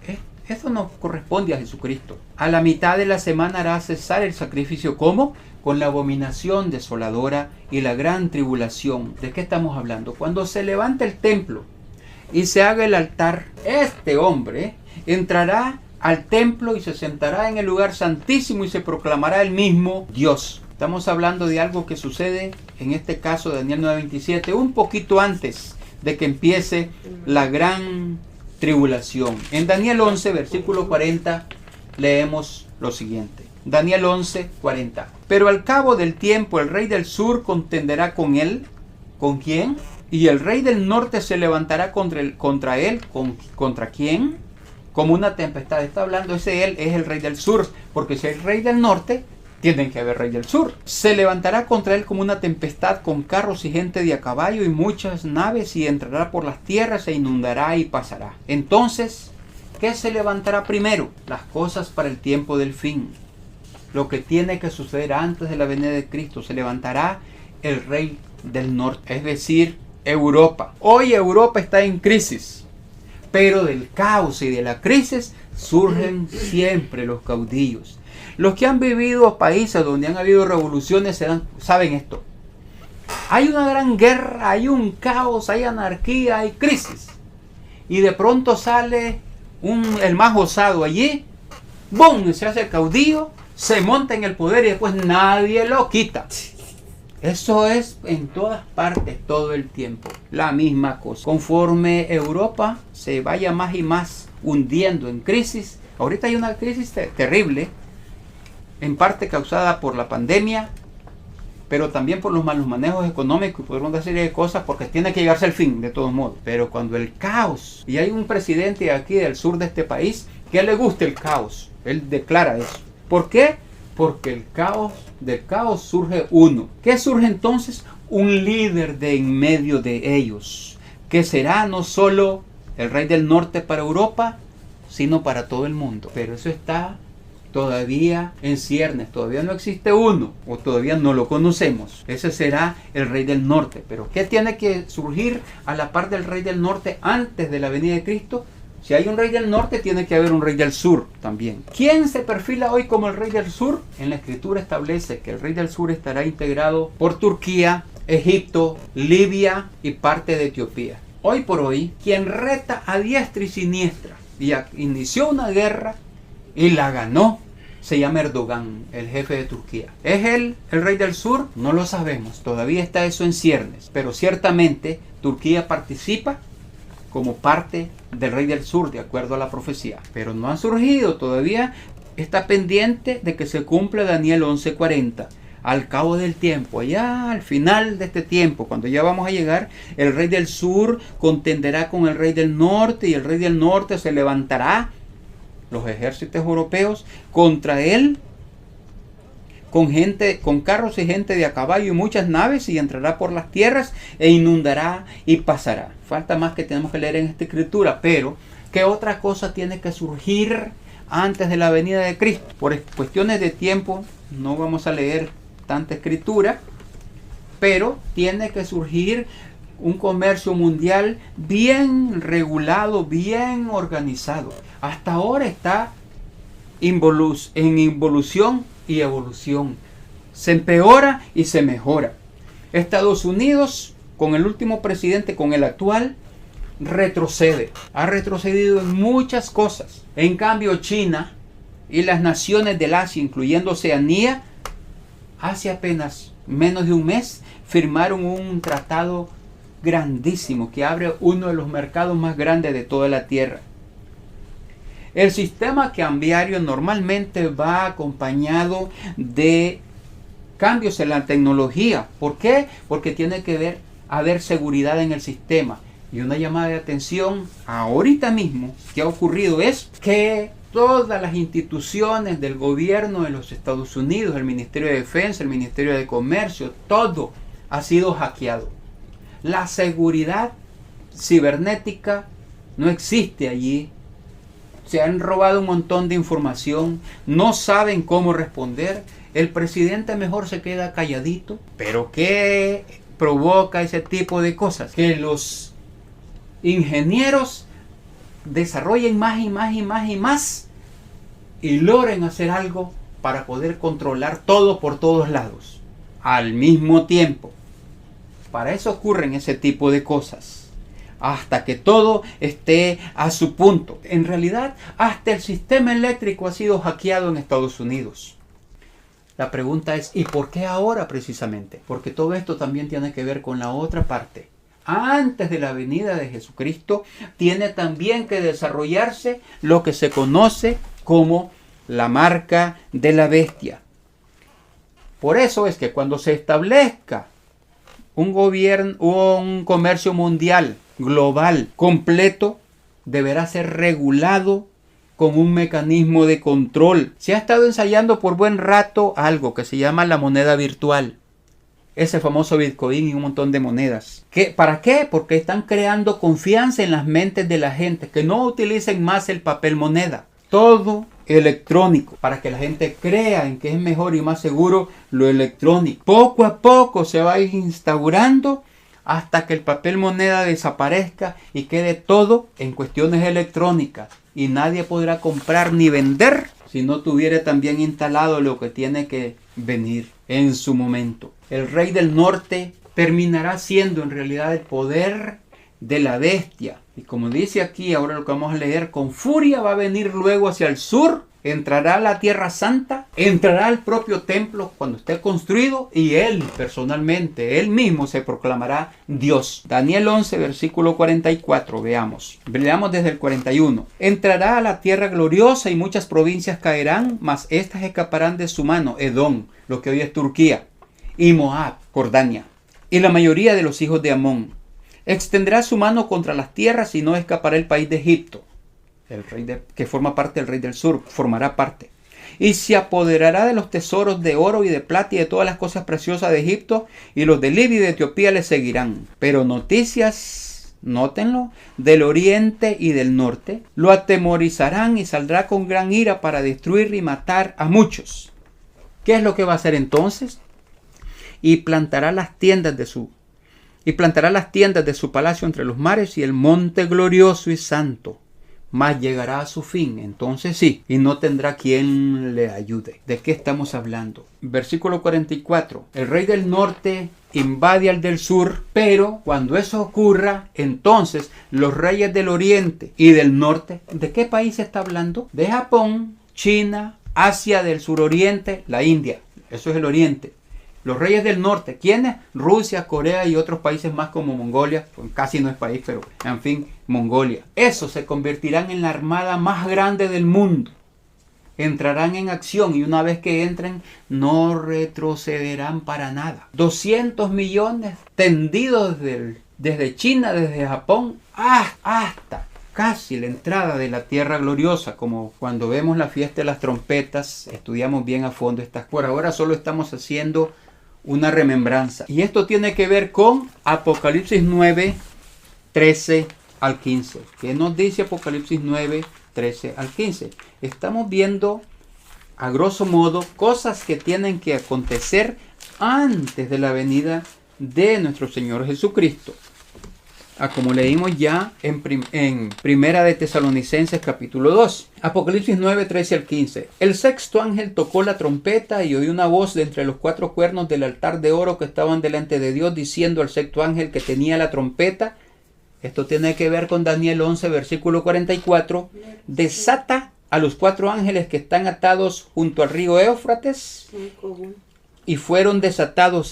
Eso no corresponde a Jesucristo. A la mitad de la semana hará cesar el sacrificio. ¿Cómo? Con la abominación desoladora y la gran tribulación. ¿De qué estamos hablando? Cuando se levante el templo y se haga el altar, este hombre entrará al templo y se sentará en el lugar santísimo y se proclamará el mismo Dios. Estamos hablando de algo que sucede, en este caso Daniel 9:27, un poquito antes de que empiece la gran tribulación. En Daniel 11, versículo 40, leemos lo siguiente. Daniel 11, 40. Pero al cabo del tiempo el rey del sur contenderá con él. ¿Con quién? Y el rey del norte se levantará contra él. ¿Contra quién? Como una tempestad. Está hablando, ese él es el rey del sur. Porque si hay rey del norte, tienen que haber rey del sur. Se levantará contra él como una tempestad con carros y gente de a caballo y muchas naves y entrará por las tierras e inundará y pasará. Entonces, ¿qué se levantará primero? Las cosas para el tiempo del fin. Lo que tiene que suceder antes de la venida de Cristo. Se levantará el rey del norte, es decir, Europa. Hoy Europa está en crisis, pero del caos y de la crisis surgen siempre los caudillos. Los que han vivido países donde han habido revoluciones saben esto. Hay una gran guerra, hay un caos, hay anarquía, hay crisis. Y de pronto sale el más osado allí, ¡bum!, se hace el caudillo, se monta en el poder y después nadie lo quita. Eso es en todas partes, todo el tiempo, la misma cosa. Conforme Europa se vaya más y más hundiendo en crisis, ahorita hay una crisis terrible, en parte causada por la pandemia, pero también por los malos manejos económicos y por una serie de cosas, porque tiene que llegarse al fin, de todos modos. Pero cuando el caos, y hay un presidente aquí del sur de este país, que le gusta el caos, él declara eso. ¿Por qué? Porque del caos surge uno. ¿Qué surge entonces? Un líder de en medio de ellos, que será no solo el rey del norte para Europa, sino para todo el mundo. Pero eso está todavía en ciernes, todavía no existe uno, o todavía no lo conocemos. Ese será el rey del norte. Pero ¿qué tiene que surgir a la par del rey del norte antes de la venida de Cristo? Si hay un rey del norte, tiene que haber un rey del sur también. ¿Quién se perfila hoy como el rey del sur? En la escritura establece que el rey del sur estará integrado por Turquía, Egipto, Libia y parte de Etiopía. Hoy por hoy, quien reta a diestra y siniestra y inició una guerra y la ganó, se llama Erdogan, el jefe de Turquía. ¿Es él el rey del sur? No lo sabemos, todavía está eso en ciernes, pero ciertamente Turquía participa como parte del rey del sur, de acuerdo a la profecía. Pero no han surgido todavía, está pendiente de que se cumpla Daniel 11:40. Al cabo del tiempo, allá al final de este tiempo, cuando ya vamos a llegar, el rey del sur contenderá con el rey del norte y el rey del norte se levantará, los ejércitos europeos, contra él, con carros y gente de a caballo y muchas naves, y entrará por las tierras e inundará y pasará. Falta más que tenemos que leer en esta escritura, pero ¿qué otra cosa tiene que surgir antes de la venida de Cristo? Por cuestiones de tiempo no vamos a leer tanta escritura, pero tiene que surgir un comercio mundial bien regulado, bien organizado. Hasta ahora está en involución y evolución. Se empeora y se mejora. Estados Unidos, con el último presidente, con el actual, retrocede. Ha retrocedido en muchas cosas. En cambio, China y las naciones del Asia, incluyendo Oceanía, hace apenas menos de un mes firmaron un tratado grandísimo que abre uno de los mercados más grandes de toda la Tierra. El sistema cambiario normalmente va acompañado de cambios en la tecnología. ¿Por qué? Porque tiene que haber seguridad en el sistema. Y una llamada de atención ahorita mismo que ha ocurrido es que todas las instituciones del gobierno de los Estados Unidos, el Ministerio de Defensa, el Ministerio de Comercio, todo ha sido hackeado. La seguridad cibernética no existe allí. Se han robado un montón de información, no saben cómo responder. El presidente mejor se queda calladito. ¿Pero qué provoca ese tipo de cosas? Que los ingenieros desarrollen más y más y más y más y logren hacer algo para poder controlar todo por todos lados al mismo tiempo. Para eso ocurren ese tipo de cosas. Hasta que todo esté a su punto. En realidad, hasta el sistema eléctrico ha sido hackeado en Estados Unidos. La pregunta es, ¿y por qué ahora precisamente? Porque todo esto también tiene que ver con la otra parte. Antes de la venida de Jesucristo, tiene también que desarrollarse lo que se conoce como la marca de la bestia. Por eso es que cuando se establezca un gobierno, un comercio mundial, global, completo, deberá ser regulado con un mecanismo de control. Se ha estado ensayando por buen rato algo que se llama la moneda virtual. Ese famoso Bitcoin y un montón de monedas. ¿Para qué? Porque están creando confianza en las mentes de la gente. Que no utilicen más el papel moneda. Todo electrónico. Para que la gente crea en que es mejor y más seguro lo electrónico. Poco a poco se va a ir instaurando hasta que el papel moneda desaparezca y quede todo en cuestiones electrónicas. Y nadie podrá comprar ni vender si no tuviera también instalado lo que tiene que venir en su momento. El rey del norte terminará siendo en realidad el poder de la bestia. Y como dice aquí, ahora lo que vamos a leer, con furia va a venir luego hacia el sur, entrará a la tierra santa, entrará al propio templo cuando esté construido y él personalmente, él mismo se proclamará Dios. Daniel 11, versículo 44, veamos. Leamos desde el 41. Entrará a la tierra gloriosa y muchas provincias caerán, mas estas escaparán de su mano. Edom, lo que hoy es Turquía, y Moab, Jordania, y la mayoría de los hijos de Amón. Extenderá su mano contra las tierras y no escapará el país de Egipto. El rey que forma parte del rey del sur, formará parte. Y se apoderará de los tesoros de oro y de plata y de todas las cosas preciosas de Egipto, y los de Libia y de Etiopía le seguirán. Pero noticias, nótenlo, del oriente y del norte, lo atemorizarán y saldrá con gran ira para destruir y matar a muchos. ¿Qué es lo que va a hacer entonces? Y plantará las tiendas de su palacio entre los mares y el monte glorioso y santo. Mas llegará a su fin, entonces sí, y no tendrá quien le ayude. ¿De qué estamos hablando? Versículo 44. El rey del norte invade al del sur, pero cuando eso ocurra, entonces los reyes del oriente y del norte, ¿de qué país se está hablando? De Japón, China, Asia del suroriente, la India. Eso es el oriente. Los reyes del norte, ¿quiénes? Rusia, Corea y otros países más como Mongolia, casi no es país, pero en fin, Mongolia. Esos se convertirán en la armada más grande del mundo. Entrarán en acción y una vez que entren, no retrocederán para nada. 200 millones tendidos desde China, desde Japón, hasta casi la entrada de la tierra gloriosa, como cuando vemos la fiesta de las trompetas, estudiamos bien a fondo estas. Por ahora solo estamos haciendo una remembranza. Y esto tiene que ver con Apocalipsis 9, 13 al 15. ¿Qué nos dice Apocalipsis 9, 13 al 15? Estamos viendo, a grosso modo, cosas que tienen que acontecer antes de la venida de nuestro Señor Jesucristo. Como leímos ya en Primera de Tesalonicenses capítulo 2. Apocalipsis 9, 13 al 15. El sexto ángel tocó la trompeta y oí una voz de entre los 4 cuernos del altar de oro que estaban delante de Dios, diciendo al sexto ángel que tenía la trompeta. Esto tiene que ver con Daniel 11, versículo 44. Desata a los 4 ángeles que están atados junto al río Éufrates. Y fueron desatados,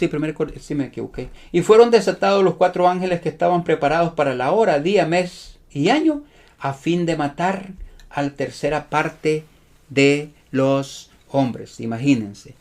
me equivoqué. Y fueron desatados los 4 ángeles que estaban preparados para la hora, día, mes y año, a fin de matar a la tercera parte de los hombres. Imagínense,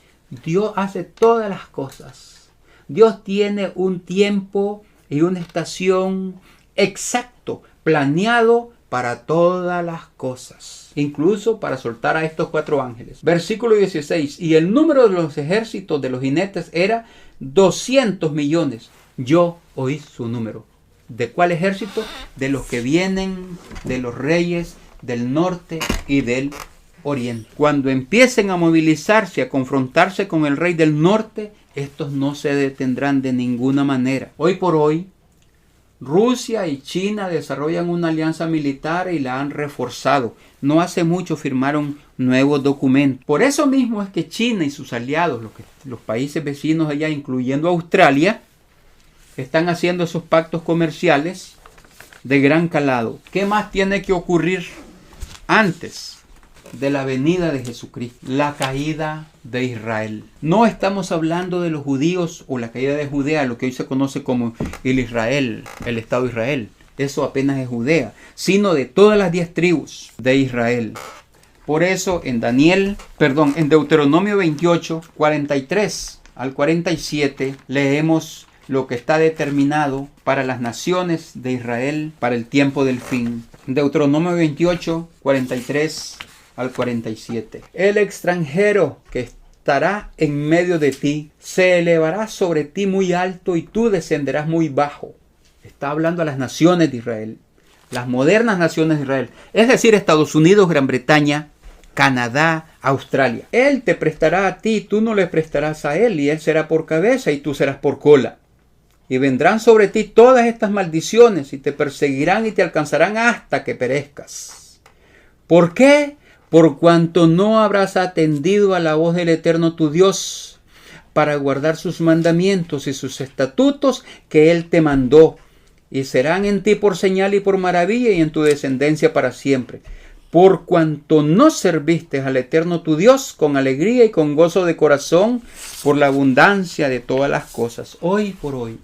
Dios hace todas las cosas. Dios tiene un tiempo y una estación exacto, planeado para todas las cosas, incluso para soltar a estos 4 ángeles. Versículo 16. Y el número de los ejércitos de los jinetes era 200 millones. Yo oí su número. ¿De cuál ejército? De los que vienen de los reyes del norte y del oriente. Cuando empiecen a movilizarse, a confrontarse con el rey del norte, estos no se detendrán de ninguna manera. Hoy por hoy, Rusia y China desarrollan una alianza militar y la han reforzado. No hace mucho firmaron nuevos documentos. Por eso mismo es que China y sus aliados, los países vecinos allá, incluyendo Australia, están haciendo esos pactos comerciales de gran calado. ¿Qué más tiene que ocurrir antes de la venida de Jesucristo? La caída de Israel. No estamos hablando de los judíos o la caída de Judea, lo que hoy se conoce como el Israel, el Estado de Israel. Eso apenas es Judea, sino de todas las 10 tribus de Israel. Por eso en Deuteronomio 28, 43 al 47, leemos lo que está determinado para las naciones de Israel para el tiempo del fin. Deuteronomio 28, 43 al 47. El extranjero que estará en medio de ti se elevará sobre ti muy alto y tú descenderás muy bajo. Está hablando a las naciones de Israel, las modernas naciones de Israel, es decir, Estados Unidos, Gran Bretaña, Canadá, Australia. Él te prestará a ti, tú no le prestarás a él, y él será por cabeza y tú serás por cola. Y vendrán sobre ti todas estas maldiciones y te perseguirán y te alcanzarán hasta que perezcas. ¿Por qué? Por cuanto no habrás atendido a la voz del Eterno tu Dios para guardar sus mandamientos y sus estatutos que Él te mandó, y serán en ti por señal y por maravilla y en tu descendencia para siempre. Por cuanto no serviste al Eterno tu Dios con alegría y con gozo de corazón por la abundancia de todas las cosas. Hoy por hoy,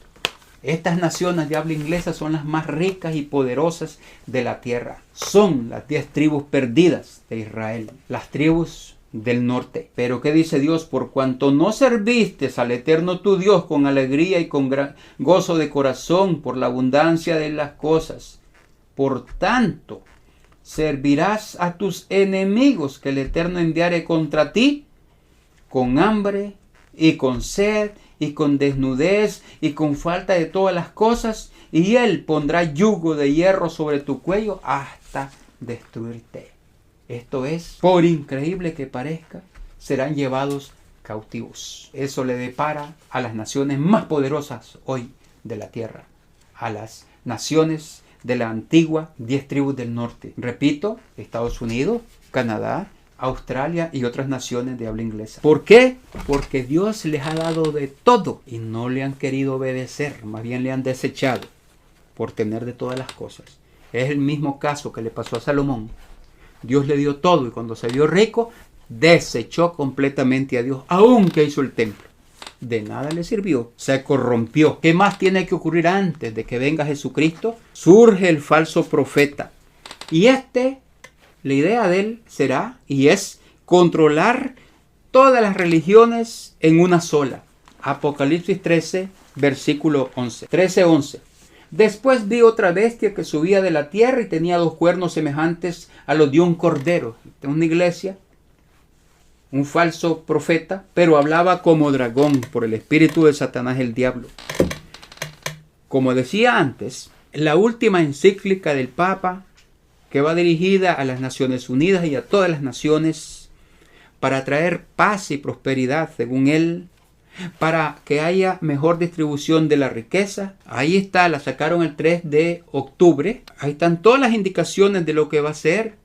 estas naciones de habla inglesa son las más ricas y poderosas de la tierra. Son las 10 tribus perdidas de Israel, las tribus del norte. Pero ¿qué dice Dios? Por cuanto no serviste al Eterno tu Dios con alegría y con gran gozo de corazón por la abundancia de las cosas, por tanto, servirás a tus enemigos que el Eterno enviare contra ti con hambre y con sed y con desnudez y con falta de todas las cosas, y Él pondrá yugo de hierro sobre tu cuello hasta destruirte. Esto es, por increíble que parezca, serán llevados cautivos. Eso le depara a las naciones más poderosas hoy de la tierra, a las naciones de la antigua 10 tribus del norte. Repito, Estados Unidos, Canadá, Australia y otras naciones de habla inglesa. ¿Por qué? Porque Dios les ha dado de todo y no le han querido obedecer, más bien le han desechado por tener de todas las cosas. Es el mismo caso que le pasó a Salomón. Dios le dio todo y cuando se vio rico, desechó completamente a Dios, aunque hizo el templo. De nada le sirvió, se corrompió. ¿Qué más tiene que ocurrir antes de que venga Jesucristo? Surge el falso profeta. Y la idea de él será y es controlar todas las religiones en una sola. Apocalipsis 13, versículo 11. 13:11. Después vi otra bestia que subía de la tierra y tenía 2 cuernos semejantes a los de un cordero. Esta es una iglesia, un falso profeta, pero hablaba como dragón por el espíritu de Satanás el diablo. Como decía antes, la última encíclica del Papa, que va dirigida a las Naciones Unidas y a todas las naciones para traer paz y prosperidad, según él, para que haya mejor distribución de la riqueza. Ahí está, la sacaron el 3 de octubre. Ahí están todas las indicaciones de lo que va a ser.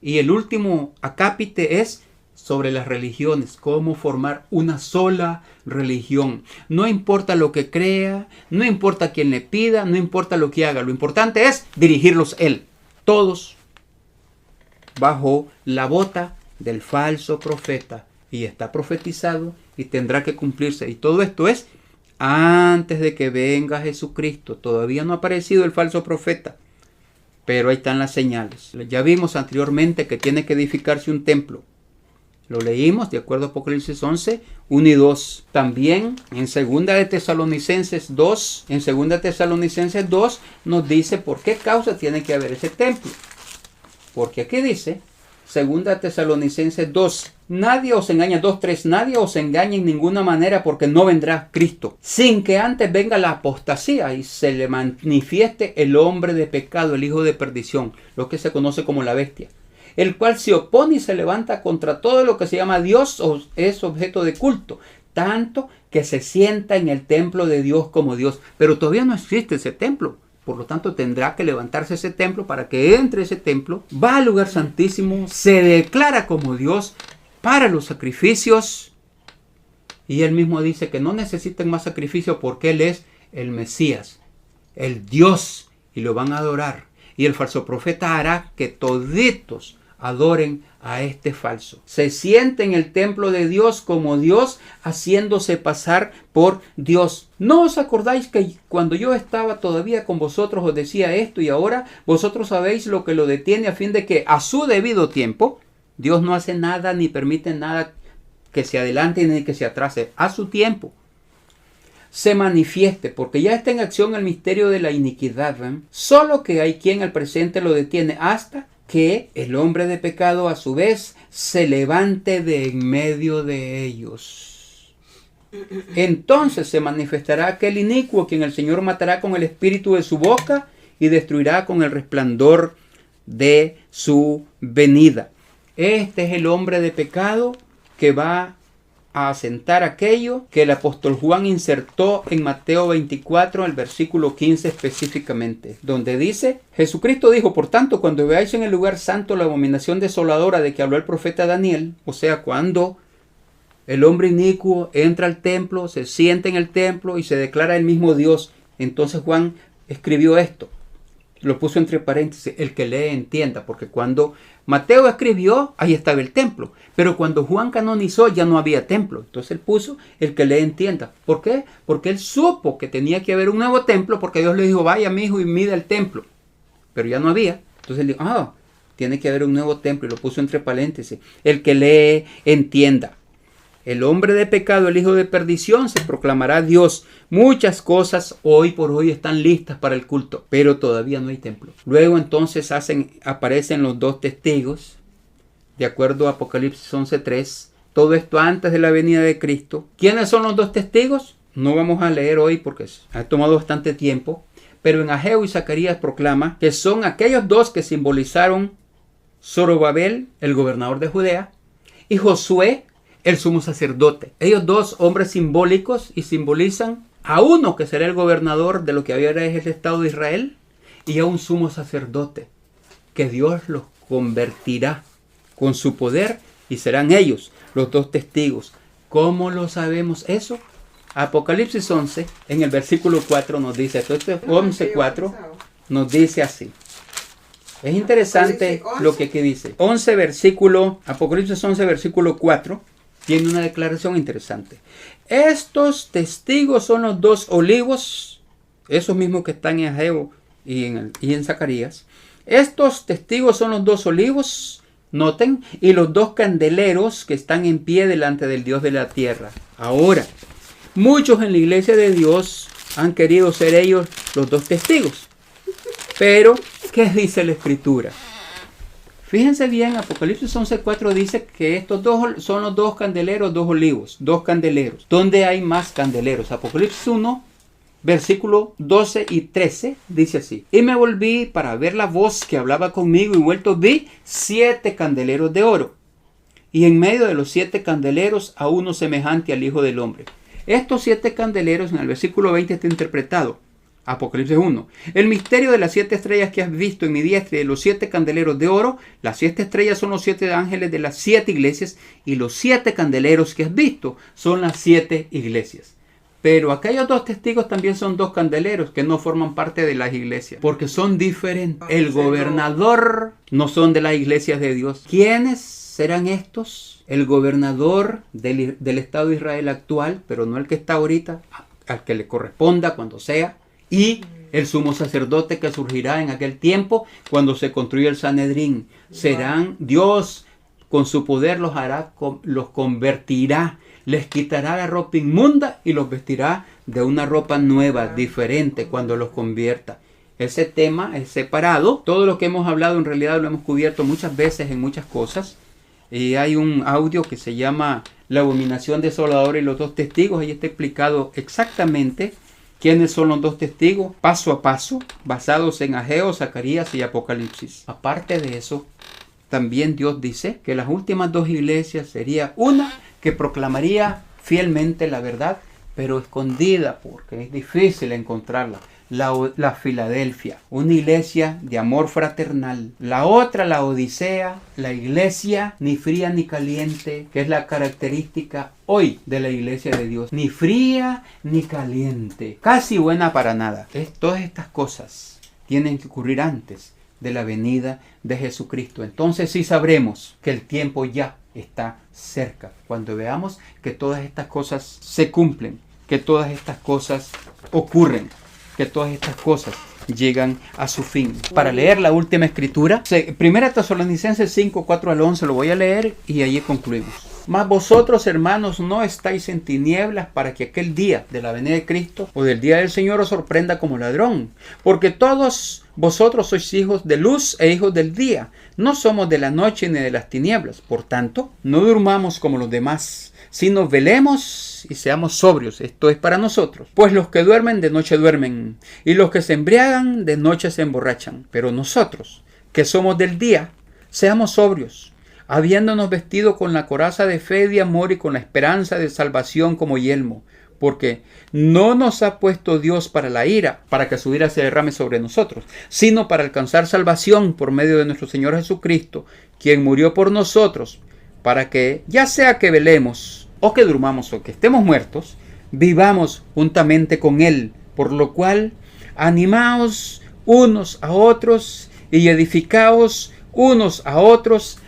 Y el último acápite es sobre las religiones, cómo formar una sola religión. No importa lo que crea, no importa quién le pida, no importa lo que haga. Lo importante es dirigirlos él, todos bajo la bota del falso profeta. Y está profetizado y tendrá que cumplirse. Y todo esto es antes de que venga Jesucristo. Todavía no ha aparecido el falso profeta, pero ahí están las señales. Ya vimos anteriormente que tiene que edificarse un templo. Lo leímos de acuerdo a Apocalipsis 11, 1 y 2. También en 2 de Tesalonicenses 2, nos dice por qué causa tiene que haber ese templo. Porque aquí dice, 2 de Tesalonicenses 2, nadie os engaña, 2:3, nadie os engaña en ninguna manera, porque no vendrá Cristo, sin que antes venga la apostasía y se le manifieste el hombre de pecado, el hijo de perdición, lo que se conoce como la bestia, el cual se opone y se levanta contra todo lo que se llama Dios o es objeto de culto, tanto que se sienta en el templo de Dios como Dios. Pero todavía no existe ese templo. Por lo tanto, tendrá que levantarse ese templo. Para que entre ese templo, va al lugar santísimo, se declara como Dios para los sacrificios. Y él mismo dice que no necesitan más sacrificio porque él es el Mesías, el Dios, y lo van a adorar. Y el falso profeta hará que toditos adoren a este falso. Se siente en el templo de Dios como Dios, haciéndose pasar por Dios. ¿No os acordáis que cuando yo estaba todavía con vosotros os decía esto, y ahora vosotros sabéis lo que lo detiene, a fin de que a su debido tiempo, Dios no hace nada ni permite nada que se adelante ni que se atrase, a su tiempo se manifieste, porque ya está en acción el misterio de la iniquidad, solo que hay quien al presente lo detiene hasta que el hombre de pecado a su vez se levante de en medio de ellos. Entonces se manifestará aquel inicuo, quien el Señor matará con el espíritu de su boca y destruirá con el resplandor de su venida. Este es el hombre de pecado que va a asentar aquello que el apóstol Juan insertó en Mateo 24, el versículo 15 específicamente, donde dice, Jesucristo dijo, por tanto, cuando veáis en el lugar santo la abominación desoladora de que habló el profeta Daniel, o sea, cuando el hombre inicuo entra al templo, se sienta en el templo y se declara el mismo Dios, entonces Juan escribió esto, lo puso entre paréntesis, el que lee entienda, porque cuando Mateo escribió, ahí estaba el templo. Pero cuando Juan canonizó, ya no había templo. Entonces él puso el que le entienda. ¿Por qué? Porque él supo que tenía que haber un nuevo templo, porque Dios le dijo, vaya mi hijo y mida el templo. Pero ya no había. Entonces él dijo, tiene que haber un nuevo templo. Y lo puso entre paréntesis. El que lee entienda. El hombre de pecado, el hijo de perdición, se proclamará Dios. Muchas cosas hoy por hoy están listas para el culto, pero todavía no hay templo. Luego entonces aparecen los dos testigos, de acuerdo a Apocalipsis 11:3. Todo esto antes de la venida de Cristo. ¿Quiénes son los dos testigos? No vamos a leer hoy porque ha tomado bastante tiempo, pero en Ageo y Zacarías proclama que son aquellos dos que simbolizaron Zorobabel, el gobernador de Judea, y Josué, el sumo sacerdote. Ellos dos hombres simbólicos y simbolizan a uno que será el gobernador de lo que había el Estado de Israel y a un sumo sacerdote que Dios los convertirá con su poder y serán ellos los dos testigos. ¿Cómo lo sabemos eso? Apocalipsis 11 en el versículo 4 nos dice, esto es 11:4 nos dice así. Es interesante lo que aquí dice. Apocalipsis 11 versículo 4 tiene una declaración interesante. Estos testigos son los dos olivos, esos mismos que están en Ageo y en Zacarías. Estos testigos son los dos olivos, noten, y los dos candeleros que están en pie delante del Dios de la tierra. Ahora, muchos en la iglesia de Dios han querido ser ellos los dos testigos. Pero, ¿qué dice la Escritura? Fíjense bien, Apocalipsis 11:4 dice que estos dos son los dos candeleros, dos olivos, dos candeleros. ¿Dónde hay más candeleros? Apocalipsis 1, versículo 12 y 13 dice así. Y me volví para ver la voz que hablaba conmigo y vuelto vi 7 candeleros de oro. Y en medio de los 7 candeleros a uno semejante al Hijo del Hombre, Estos 7 candeleros en el versículo 20 está interpretado. Apocalipsis 1. El misterio de las 7 estrellas que has visto en mi diestra y de los 7 candeleros de oro. Las 7 estrellas son los 7 ángeles de las 7 iglesias y los 7 candeleros que has visto son las 7 iglesias. Pero aquellos 2 testigos también son 2 candeleros que no forman parte de las iglesias porque son diferentes. El gobernador no son de las iglesias de Dios. ¿Quiénes serán estos? El gobernador del Estado de Israel actual, pero no el que está ahorita, al que le corresponda cuando sea. Y el sumo sacerdote que surgirá en aquel tiempo cuando se construya el Sanedrín. Serán Dios con su poder los convertirá, les quitará la ropa inmunda y los vestirá de una ropa nueva, diferente cuando los convierta. Ese tema es separado. Todo lo que hemos hablado en realidad lo hemos cubierto muchas veces en muchas cosas. Y hay un audio que se llama La abominación desoladora y los 2 testigos. Ahí está explicado exactamente quiénes son los 2 testigos, paso a paso, basados en Ageo, Zacarías y Apocalipsis. Aparte de eso, también Dios dice que las últimas 2 iglesias sería una que proclamaría fielmente la verdad, pero escondida porque es difícil encontrarla. La Filadelfia, una iglesia de amor fraternal. La otra, la Odisea, la iglesia ni fría ni caliente, que es la característica hoy de la iglesia de Dios. Ni fría ni caliente, casi buena para nada. Todas estas cosas tienen que ocurrir antes de la venida de Jesucristo. Entonces sí sabremos que el tiempo ya está cerca. Cuando veamos que todas estas cosas se cumplen, que todas estas cosas ocurren, que todas estas cosas llegan a su fin. Para leer la última escritura, 1 Tesalonicenses 5, 4 al 11, lo voy a leer y allí concluimos. Mas vosotros, hermanos, no estáis en tinieblas para que aquel día de la venida de Cristo o del día del Señor os sorprenda como ladrón. Porque todos vosotros sois hijos de luz e hijos del día. No somos de la noche ni de las tinieblas. Por tanto, no durmamos como los demás, sino velemos y seamos sobrios. Esto es para nosotros. Pues los que duermen de noche duermen, y los que se embriagan de noche se emborrachan. Pero nosotros, que somos del día, seamos sobrios, habiéndonos vestido con la coraza de fe y de amor y con la esperanza de salvación como yelmo. Porque no nos ha puesto Dios para la ira, para que su ira se derrame sobre nosotros, sino para alcanzar salvación por medio de nuestro Señor Jesucristo, quien murió por nosotros, para que, ya sea que velemos, o que durmamos, o que estemos muertos, vivamos juntamente con Él. Por lo cual, animaos unos a otros y edificaos unos a otros,